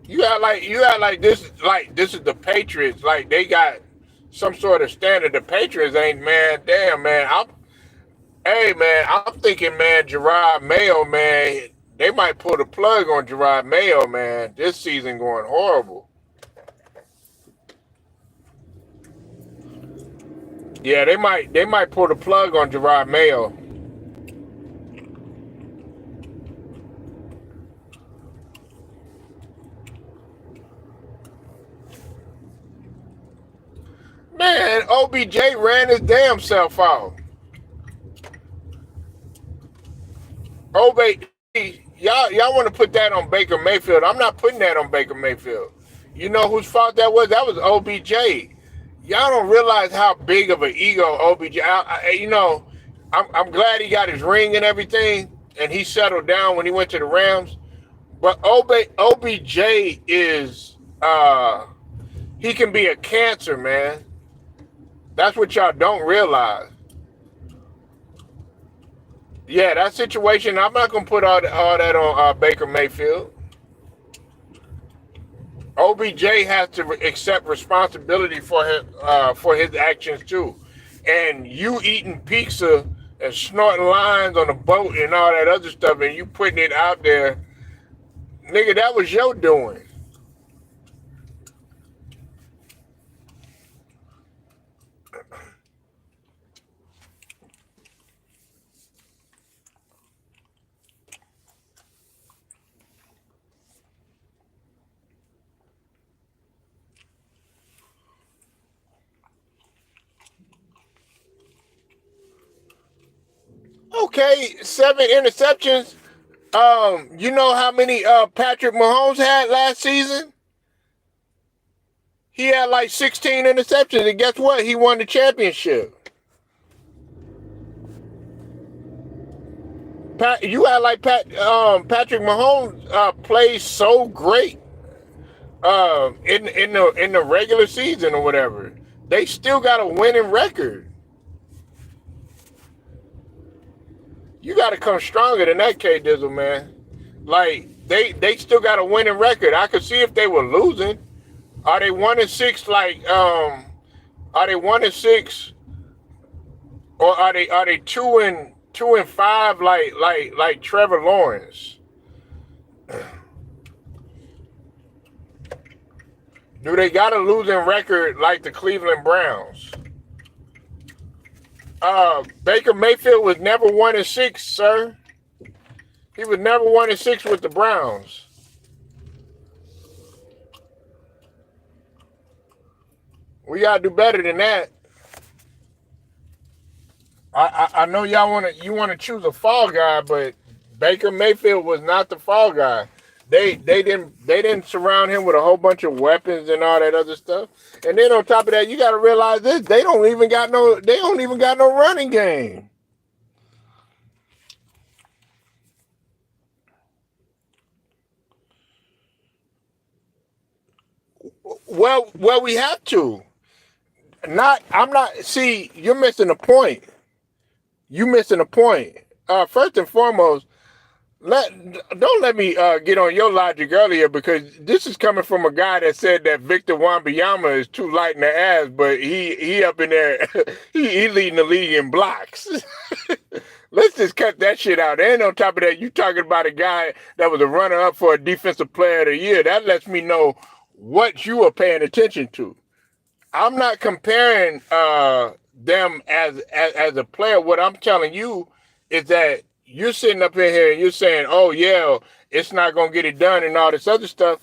You got like this is the Patriots. Like they got some sort of standard. The Patriots ain't, man. Damn, man. Hey, man. I'm thinking, man. Gerard Mayo, man. They might pull the plug on Gerard Mayo, man. This season going horrible. Yeah, they might pull the plug on Gerard Mayo. Man, OBJ ran his damn self out. OBJ, y'all want to put that on Baker Mayfield? I'm not putting that on Baker Mayfield. You know whose fault that was? That was OBJ. Y'all don't realize how big of an ego OBJ. I'm glad he got his ring and everything, and he settled down when he went to the Rams. But OBJ is he can be a cancer, man. That's what y'all don't realize. Yeah, that situation. I'm not gonna put all that on Baker Mayfield. OBJ has to accept responsibility for his actions too. And you eating pizza and snorting lines on a boat and all that other stuff, and you putting it out there, nigga, that was your doing. Okay, 7 interceptions. You know how many Patrick Mahomes had last season? He had like 16 interceptions, and guess what? He won the championship. You had like Patrick Mahomes plays so great in the regular season or whatever. They still got a winning record. You got to come stronger than that, K Dizzle, man. Like they still got a winning record. I could see if they were losing. Are they 1-6? Are they 1-6, or are they 2-5? Like Trevor Lawrence. Do they got a losing record like the Cleveland Browns? Baker Mayfield was never 1-6, sir. He was never 1-6 with the Browns. We gotta do better than that. I know you wanna choose a fall guy, but Baker Mayfield was not the fall guy. They didn't surround him with a whole bunch of weapons and all that other stuff. And then on top of that, you got to realize this: they don't even got no running game. Well, we have to. I'm not. See, you're missing a point. You missing a point. First and foremost, don't let me get on your logic earlier, because this is coming from a guy that said that Victor Wembanyama is too light in the ass, but he up in there, he leading the league in blocks. Let's just cut that shit out. And on top of that, you talking about a guy that was a runner up for a defensive player of the year. That lets me know what you are paying attention to. I'm not comparing them as a player. What I'm telling you is that you're sitting up in here and you're saying, "Oh yeah, it's not gonna get it done," and all this other stuff.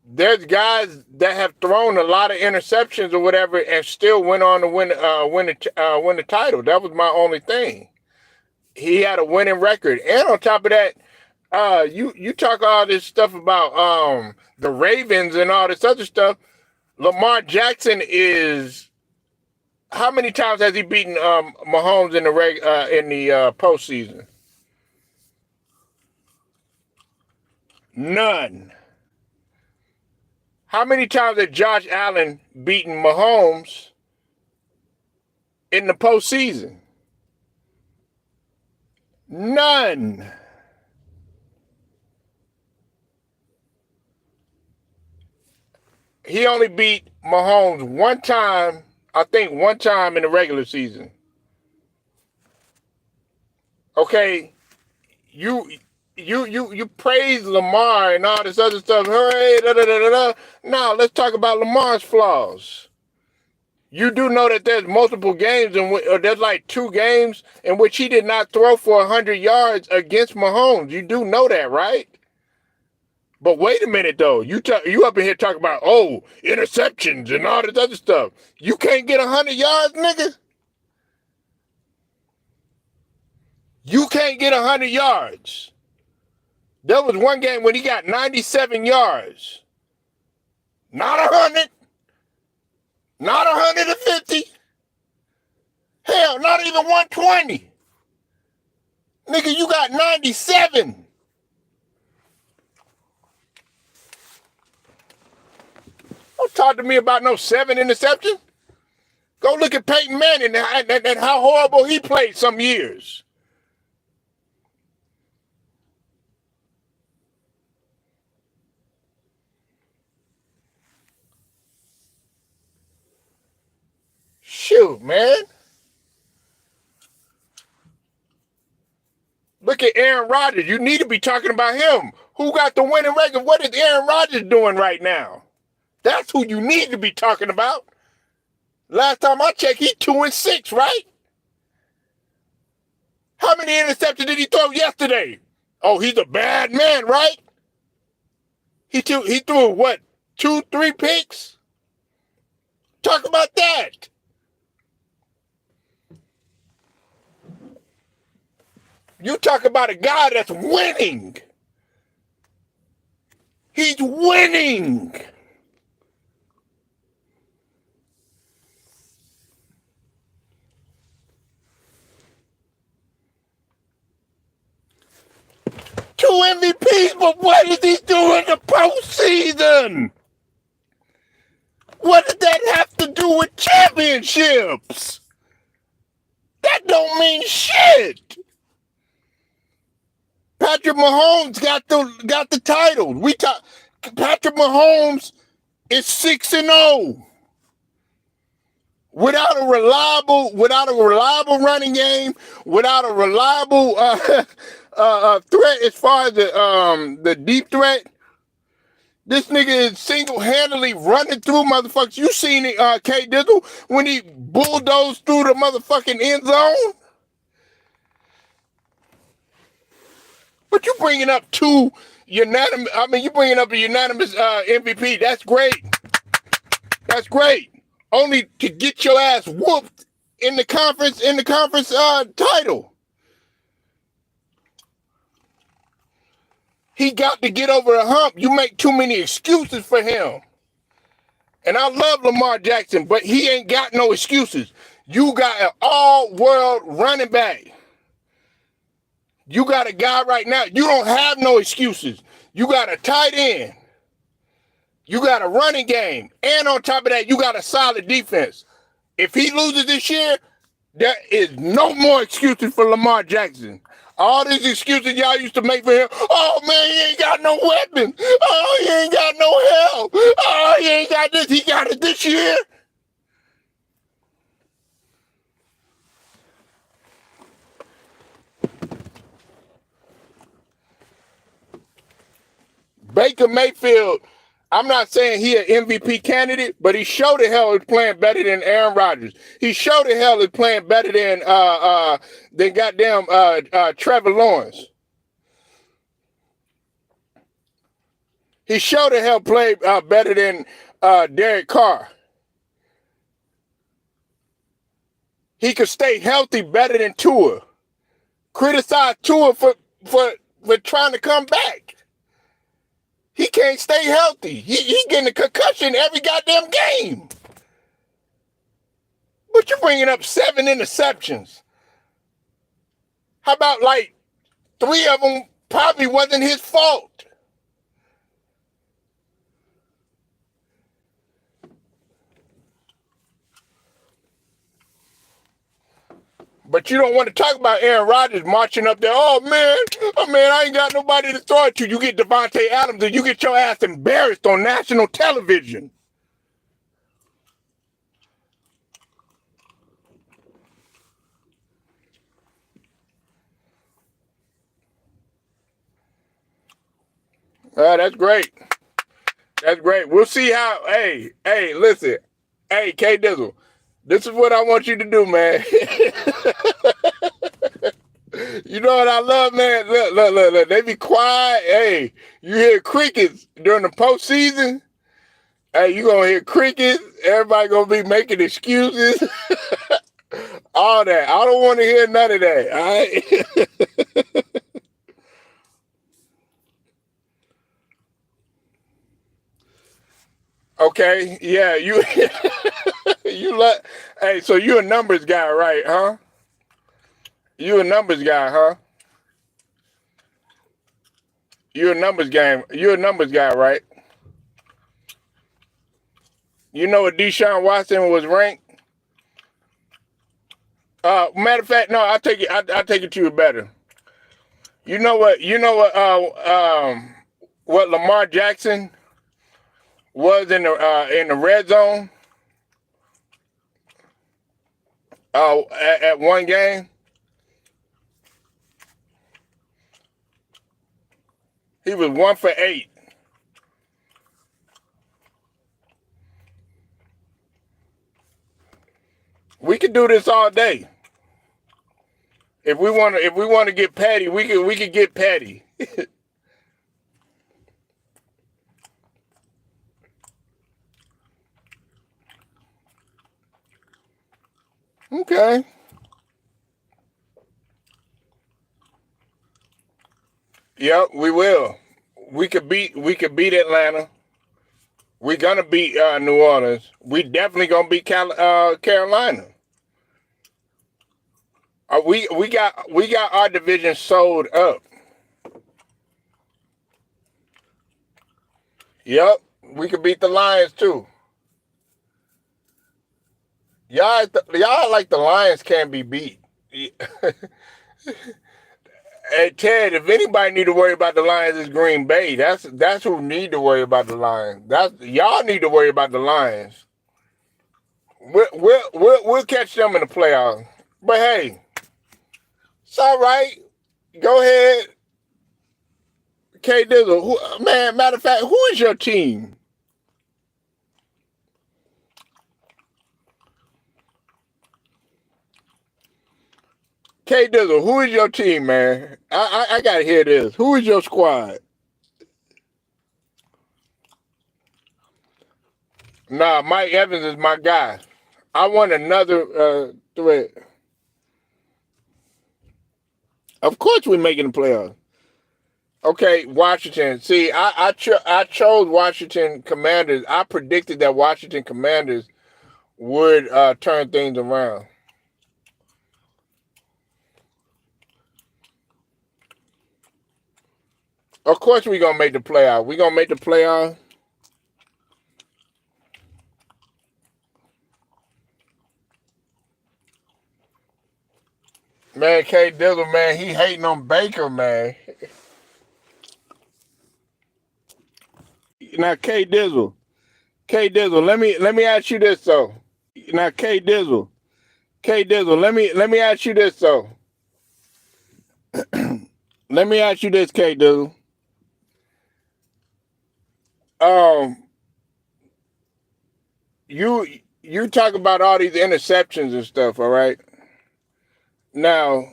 There's guys that have thrown a lot of interceptions or whatever and still went on to win the title. That was my only thing. He had a winning record, and on top of that, you talk all this stuff about the Ravens and all this other stuff. Lamar Jackson is, how many times has he beaten Mahomes in the postseason? None. How many times has Josh Allen beaten Mahomes in the postseason? None. He only beat Mahomes one time, I think one time in the regular season. Okay, you praise Lamar and all this other stuff. Hooray, da da da da da. Now let's talk about Lamar's flaws. You do know that there's multiple games, or there's like 2 games in which he did not throw for 100 yards against Mahomes. You do know that, right? But wait a minute, though. You up in here talking about, interceptions and all this other stuff. You can't get 100 yards, nigga? You can't get 100 yards. There was one game when he got 97 yards. Not 100. Not 150. Hell, not even 120. Nigga, you got 97. Don't talk to me about no 7 interceptions. Go look at Peyton Manning and how horrible he played some years. Shoot, man. Look at Aaron Rodgers. You need to be talking about him. Who got the winning record? What is Aaron Rodgers doing right now? That's who you need to be talking about. Last time I checked, he's 2-6, right? How many interceptions did he throw yesterday? Oh, he's a bad man, right? He threw what, 2-3 picks? Talk about that. You talk about a guy that's winning. He's winning. Two MVPs, but what is he doing in the postseason? What does that have to do with championships? That don't mean shit. Patrick Mahomes got the title. Patrick Mahomes is 6-0. Without a reliable running game, without a reliable threat as far as the deep threat, this nigga is single-handedly running through motherfuckers. You seen it, K Dizzle, when he bulldozed through the motherfucking end zone? But you bringing up you bringing up a unanimous MVP. That's great. That's great. Only to get your ass whooped in the conference title. He got to get over a hump. You make too many excuses for him. And I love Lamar Jackson, but he ain't got no excuses. You got an all-world running back. You got a guy right now. You don't have no excuses. You got a tight end. You got a running game. And on top of that, you got a solid defense. If he loses this year, there is no more excuses for Lamar Jackson. All these excuses y'all used to make for him. Oh, man, he ain't got no weapon. Oh, he ain't got no help. Oh, he ain't got this. He got it this year. Baker Mayfield, I'm not saying he an MVP candidate, but he showed the hell is playing better than Aaron Rodgers. He showed the hell is playing better than goddamn Trevor Lawrence. He showed the hell play better than Derek Carr. He could stay healthy better than Tua. Criticize Tua for trying to come back. He can't stay healthy. He getting a concussion every goddamn game. But you're bringing up 7 interceptions. How about like 3 of them probably wasn't his fault? But you don't want to talk about Aaron Rodgers marching up there. Oh man, I ain't got nobody to throw it to. You get Devontae Adams and you get your ass embarrassed on national television. That's great. That's great. We'll see how. Hey, listen. Hey, K Dizzle, this is what I want you to do, man. You know what I love, man? Look. They be quiet. Hey, you hear crickets during the postseason. Hey, you gonna hear crickets. Everybody gonna be making excuses. All that. I don't want to hear none of that. All right. Okay. Yeah. You. You let. Hey, so you a numbers guy, right? Huh? You a numbers guy, huh? You a numbers game. You a numbers guy, right? You know what Deshaun Watson was ranked? Matter of fact, no. I take it. I take it to you better. You know what? You know what? What Lamar Jackson was in the red zone. At one game, he was 1 for 8. We could do this all day. If we want to get petty, we could get petty. Okay. Yep, we will. We could beat Atlanta. We're gonna beat New Orleans. We definitely gonna beat Carolina. We got our division sold up. Yep, we could beat the Lions too. Y'all like the Lions can't be beat. Hey Ted, if anybody need to worry about the Lions, it's Green Bay. That's who need to worry about the Lions. That's y'all need to worry about the Lions. We'll catch them in the playoffs. But hey, it's all right. Go ahead, K Dizzle. Man, matter of fact, who is your team? K Dizzle, who is your team, man? I gotta hear this. Who is your squad? Nah, Mike Evans is my guy. I want another threat. Of course, we're making the playoffs. Okay, Washington. See, I chose Washington Commanders. I predicted that Washington Commanders would turn things around. Of course, we're gonna make the playoff. We're gonna make the playoff. Man, K Dizzle, man, he hating on Baker, man. Now, K Dizzle, let me ask you this though. Now, K Dizzle, let me ask you this though. Let me ask you this, K Dizzle. Um, you talk about all these interceptions and stuff, all right? Now,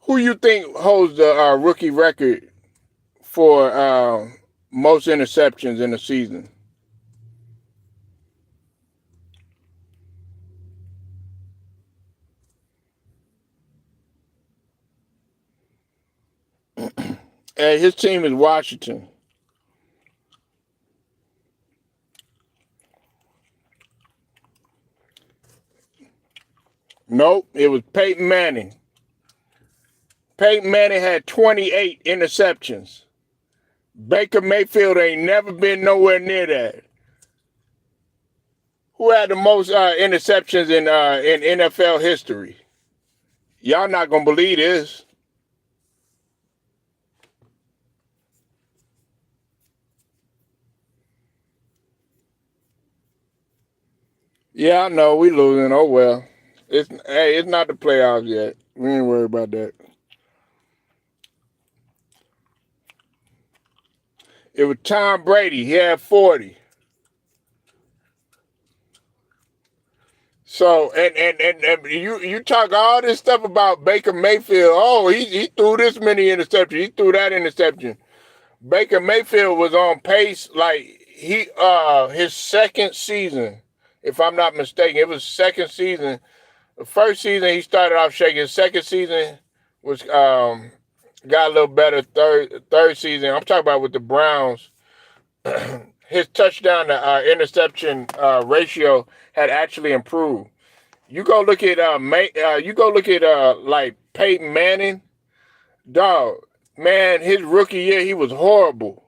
who you think holds the rookie record for most interceptions in a season? And his team is Washington. Nope, it was Peyton Manning. Peyton Manning had 28 interceptions. Baker Mayfield ain't never been nowhere near that. Who had the most interceptions in NFL history? Y'all not gonna believe this. Yeah, I know we losing. Oh well. It's not the playoffs yet. We ain't worried about that. It was Tom Brady. He had 40. So and you talk all this stuff about Baker Mayfield. Oh, he threw this many interceptions. He threw that interception. Baker Mayfield was on pace like his second season, if I'm not mistaken. It was second season. The first season he started off shaking. Second season was got a little better. Third season, I'm talking about with the Browns. His touchdown to interception ratio had actually improved. You go look at like Peyton Manning, dog. Man, his rookie year he was horrible.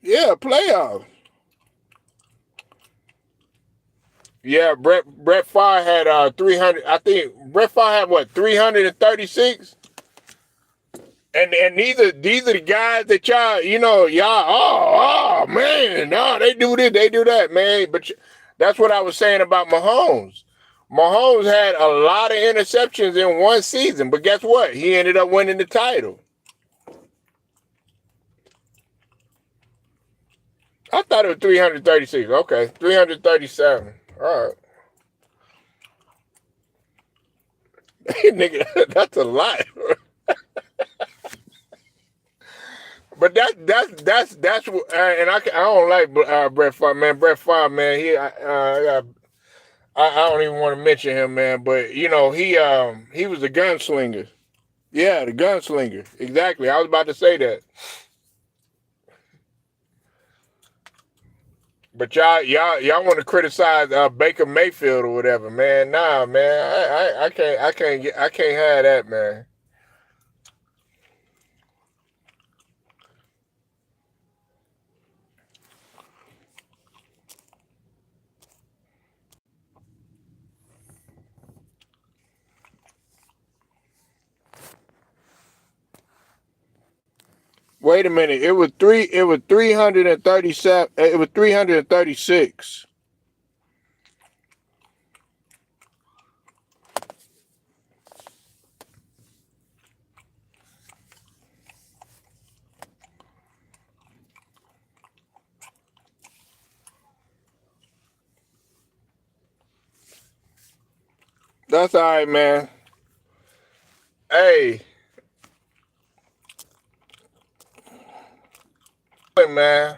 Yeah, playoffs. Yeah, Brett Favre had 300. I think Brett Favre had what 336. And these are the guys that y'all man, no, they do this, they do that, man. But that's what I was saying about Mahomes. Mahomes had a lot of interceptions in one season, but guess what? He ended up winning the title. I thought it was 336. Okay, 337. All right. Nigga, that's a lot. But I don't like Brett Favre, man. Brett Favre, man. I don't even want to mention him, man. But he was a gunslinger. Yeah, the gunslinger. Exactly. I was about to say that. But y'all want to criticize Baker Mayfield or whatever, man. Nah, man. I can't have that, man. Wait a minute. It was 337. It was 336. That's all right, man. Hey, man.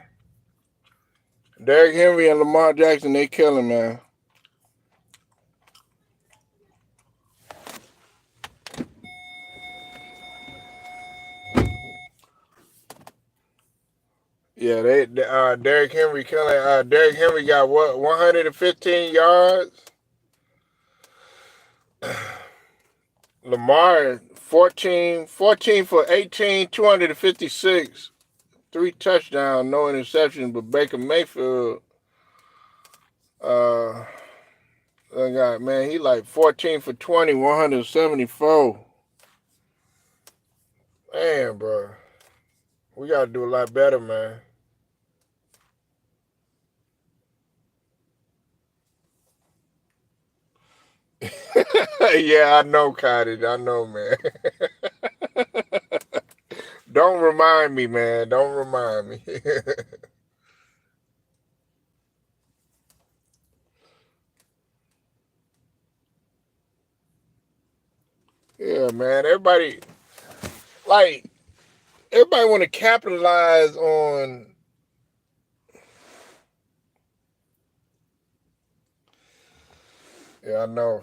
Derrick Henry and Lamar Jackson, they killing, man. Yeah, they Derrick Henry killing. Derrick Henry got what 115 yards. Lamar 14 for 18, 256, three touchdowns, no interceptions. But Baker Mayfield, uh, got man, he like 14 for 20, 174. Man, bro, we gotta do a lot better, man. Yeah, I know, Cottage. I know, man. Don't remind me, man. Don't remind me. Yeah, man. Like everybody want to capitalize on. Yeah, I know.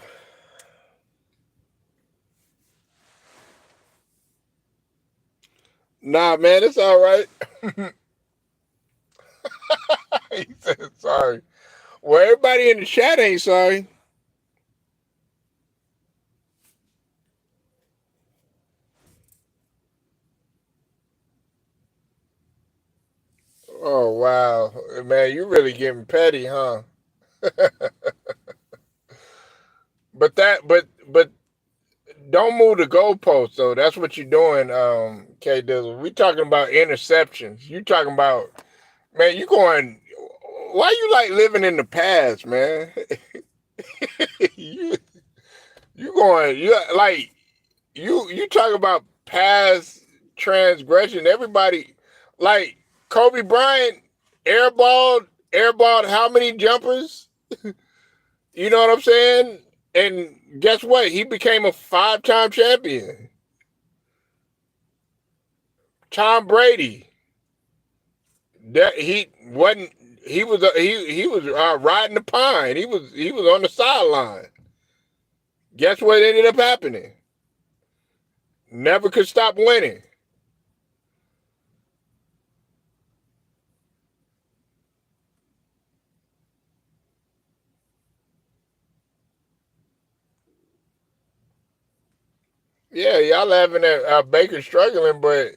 Nah, man, it's all right. He said sorry. Well, everybody in the chat ain't sorry. Oh wow, man, you really getting petty, huh? But don't move the goalpost though. That's what you're doing, K Dizzle. We talking about interceptions. You talking about, man? You going? Why you like living in the past, man? you you going? You like you talk about past transgression. Everybody like Kobe Bryant airballed how many jumpers? You know what I'm saying? And guess what? He became a 5-time champion. Tom Brady. That he wasn't. He was riding the pine. He was on the sideline. Guess what ended up happening? Never could stop winning. Yeah, y'all laughing at Baker struggling, but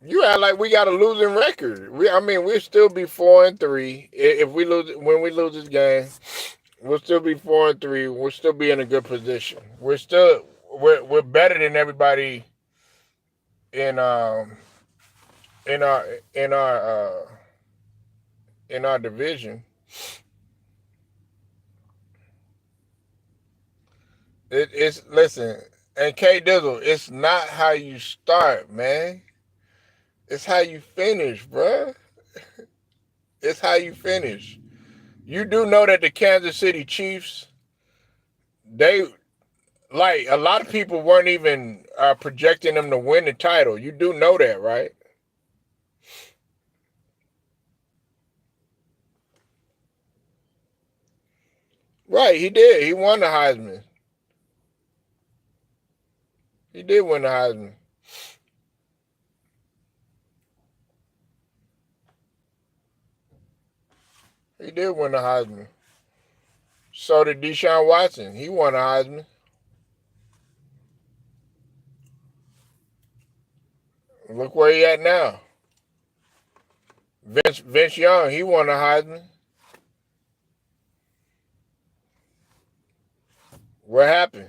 you act like we got a losing record. I mean, we'll still be 4-3 if we lose when we lose this game. We'll still be 4-3. We'll still be in a good position. We're better than everybody in in our in our in our division. It's listen, and K Dizzle, it's not how you start, man. It's how you finish, bruh. It's how you finish. You do know that the Kansas City Chiefs, they like a lot of people weren't even projecting them to win the title. You do know that, right? Right, he did. He won the Heisman. He did win the Heisman. He did win the Heisman. So did Deshaun Watson. He won the Heisman. Look where he at now. Vince Young, he won the Heisman. What happened?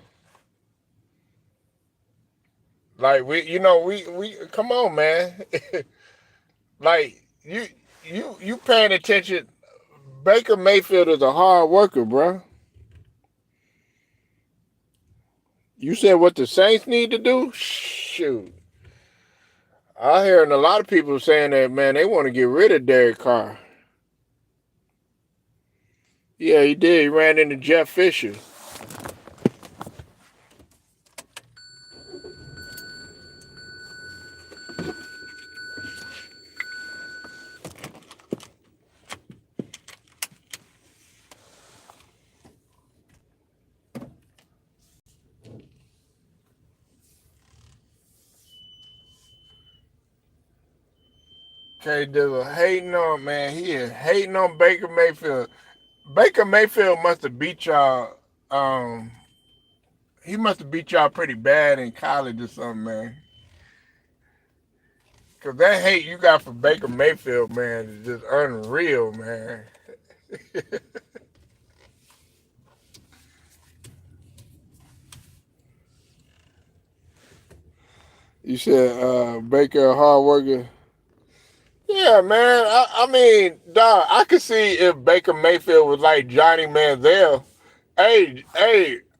Like we come on, man. Like you paying attention. Baker Mayfield is a hard worker, bro. You said what the Saints need to do? Shoot. I hearing a lot of people saying that, man, they want to get rid of Derek Carr. Yeah, he did. He ran into Jeff Fisher. K Dilla hating on, man. He is hating on Baker Mayfield. Baker Mayfield must have beat y'all. He must have beat y'all pretty bad in college or something, man. Cause that hate you got for Baker Mayfield, man, is just unreal, man. You said Baker a hard worker. Yeah, man. I mean, dog, I could see if Baker Mayfield was like Johnny Manziel. Hey,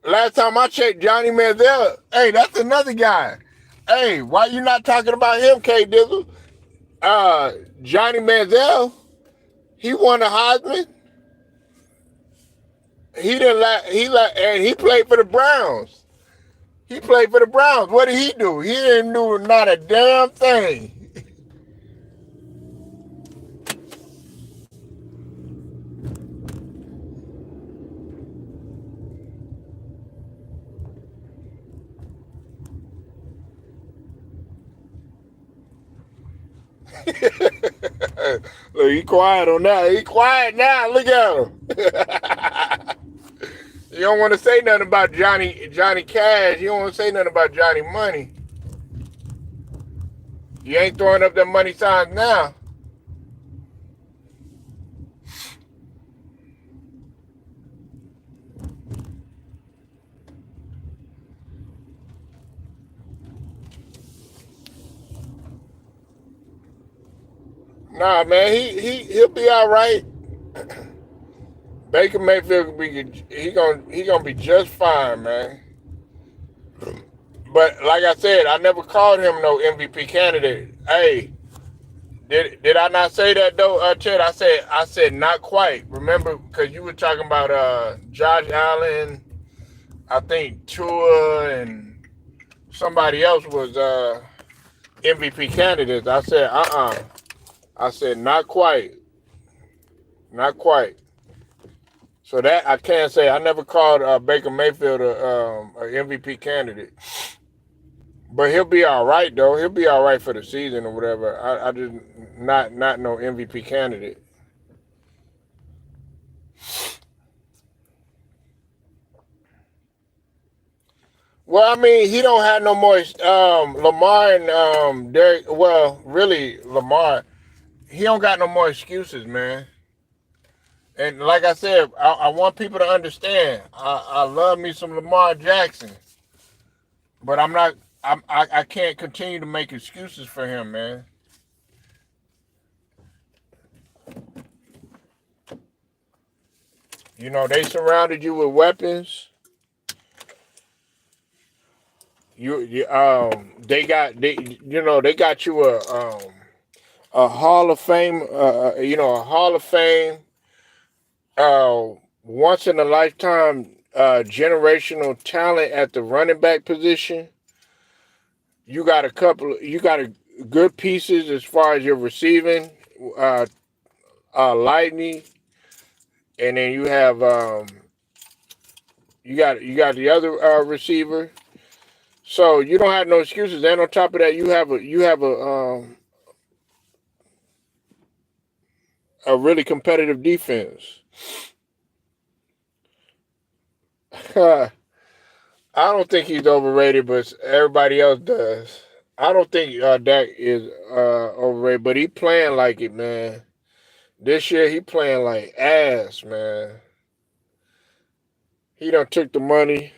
last time I checked Johnny Manziel, hey, that's another guy. Hey, why you not talking about him, K Dizzle? Johnny Manziel, he won the Heisman. He didn't like and he played for the Browns. He played for the Browns. What did he do? He didn't do not a damn thing. Look, he quiet on that. He quiet now. Look at him. You don't want to say nothing about Johnny Cash. You don't want to say nothing about Johnny Money. You ain't throwing up them money signs now. Nah, man, he'll be all right. Baker Mayfield he gonna be just fine, man. But like I said, I never called him no MVP candidate. Hey, did I not say that though, Chet? I said not quite. Remember, because you were talking about Josh Allen, I think Tua and somebody else was MVP candidates. I said I said not quite, not quite. So that I can't say. I never called Baker Mayfield a MVP candidate. But he'll be all right though. He'll be all right for the season or whatever. I just not no MVP candidate. Well, I mean, he don't have no more. Lamar and Derek. Well, really, Lamar. He don't got no more excuses, man. And like I said, I want people to understand. I love me some Lamar Jackson, but I'm not. I can't continue to make excuses for him, man. You know, they surrounded you with weapons. They got you a Hall of Fame, a Hall of Fame, uh, once in a lifetime, generational talent at the running back position. You got a good pieces as far as your receiving, uh, Lightning, and then you got the other receiver. So you don't have no excuses. And on top of that, you have a really competitive defense. I don't think he's overrated, but everybody else does. I don't think Dak is overrated, but he playing like it, man. This year he playing like ass, man. He done took the money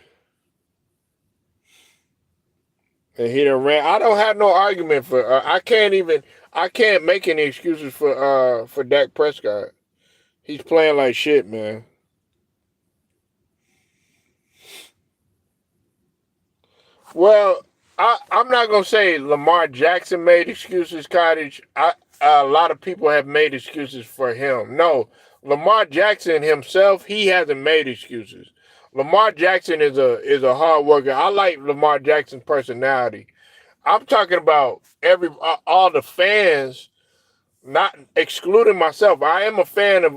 and he done ran. I don't have no argument for. I can't make any excuses for Dak Prescott. He's playing like shit, man. Well, I'm not gonna say Lamar Jackson made excuses, Cottage. A lot of people have made excuses for him. No, Lamar Jackson himself, he hasn't made excuses. Lamar Jackson is a hard worker. I like Lamar Jackson's personality. I'm talking about all the fans, not excluding myself. I am a fan of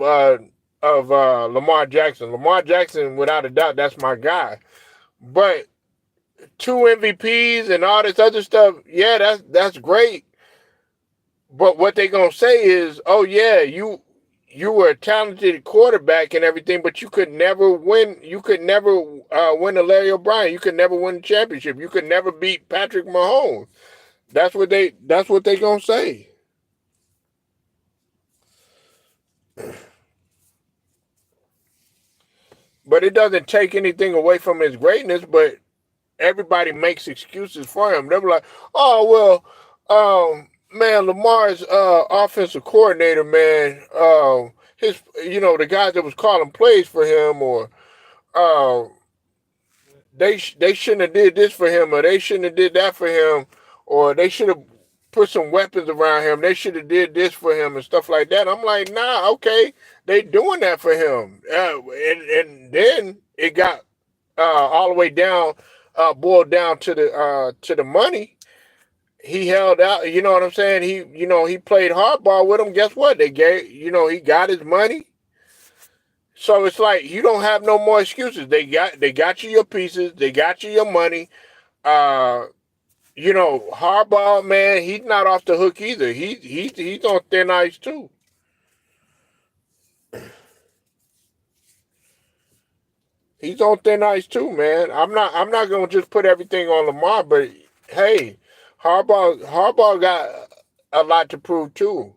Lamar Jackson. Lamar Jackson, without a doubt, that's my guy. But two MVPs and all this other stuff, yeah, that's great. But what they gonna say is, oh yeah, you were a talented quarterback and everything, but you could never win. You could never win a Larry O'Brien. You could never win the championship. You could never beat Patrick Mahomes. That's what they gonna say. But it doesn't take anything away from his greatness. But everybody makes excuses for him. They're like, oh well, man, Lamar's offensive coordinator, man, the guys that was calling plays for him, or uh, they shouldn't have did this for him, or they shouldn't have did that for him, or they should have put some weapons around him. They should have did this for him and stuff like that. I'm like, nah, okay, they doing that for him, and then it got all the way down, boiled down to the money. He held out. You know what I'm saying? He played hardball with him. Guess what? He got his money. So it's like you don't have no more excuses. They got you your pieces. They got you your money. Uh, Hardball, man, he's not off the hook either. He's on thin ice too. He's on thin ice too, man. I'm not gonna just put everything on Lamar, but hey, Harbaugh got a lot to prove too.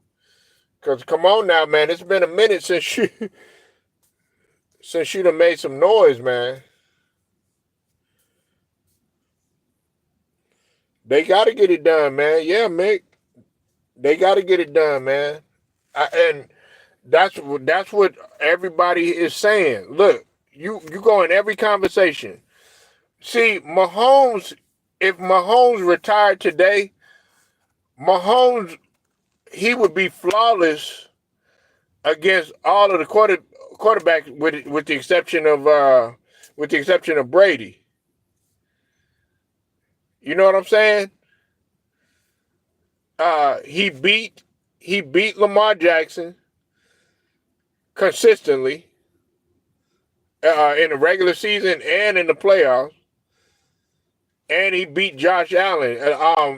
Cause come on now, man, it's been a minute since you done made some noise, man. They gotta get it done, man. Yeah, Mick. They gotta get it done, man. And that's what everybody is saying. Look, you go in every conversation. See, Mahomes, if Mahomes retired today, Mahomes, he would be flawless against all of the quarterbacks, with the exception of Brady. You know what I'm saying? He beat Lamar Jackson consistently in the regular season and in the playoffs, and he beat Josh Allen.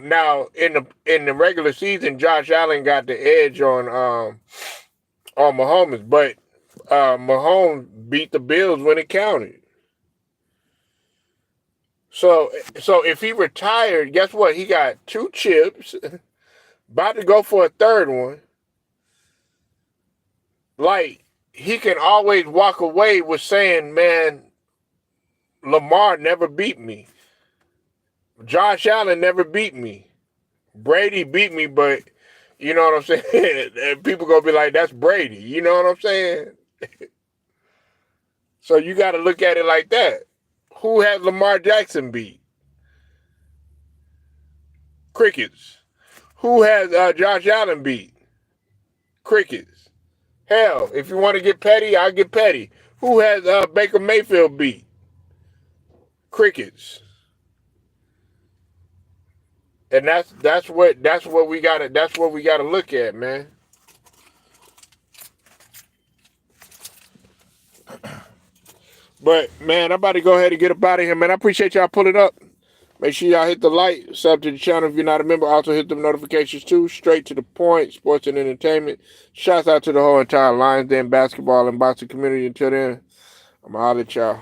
Now in the regular season, Josh Allen got the edge on Mahomes, but Mahomes beat the Bills when it counted. So if he retired, guess what? He got 2 chips, about to go for a third one. Like, he can always walk away with saying, man, Lamar never beat me. Josh Allen never beat me. Brady beat me, but you know what I'm saying? And people gonna be like, that's Brady. You know what I'm saying? So you got to look at it like that. Who has Lamar Jackson beat? Crickets. Who has Josh Allen beat? Crickets. Hell, if you want to get petty, I'll get petty. Who has Baker Mayfield beat? Crickets. And that's what we gotta look at, man. But man, I'm about to go ahead and get up out of here, man. I appreciate y'all pulling up. Make sure y'all hit the like, sub to the channel if you're not a member. Also hit the notifications too. Straight to the point, sports and entertainment. Shouts out to the whole entire Lions Den basketball and boxing community. Until then, I'm gonna holler at y'all.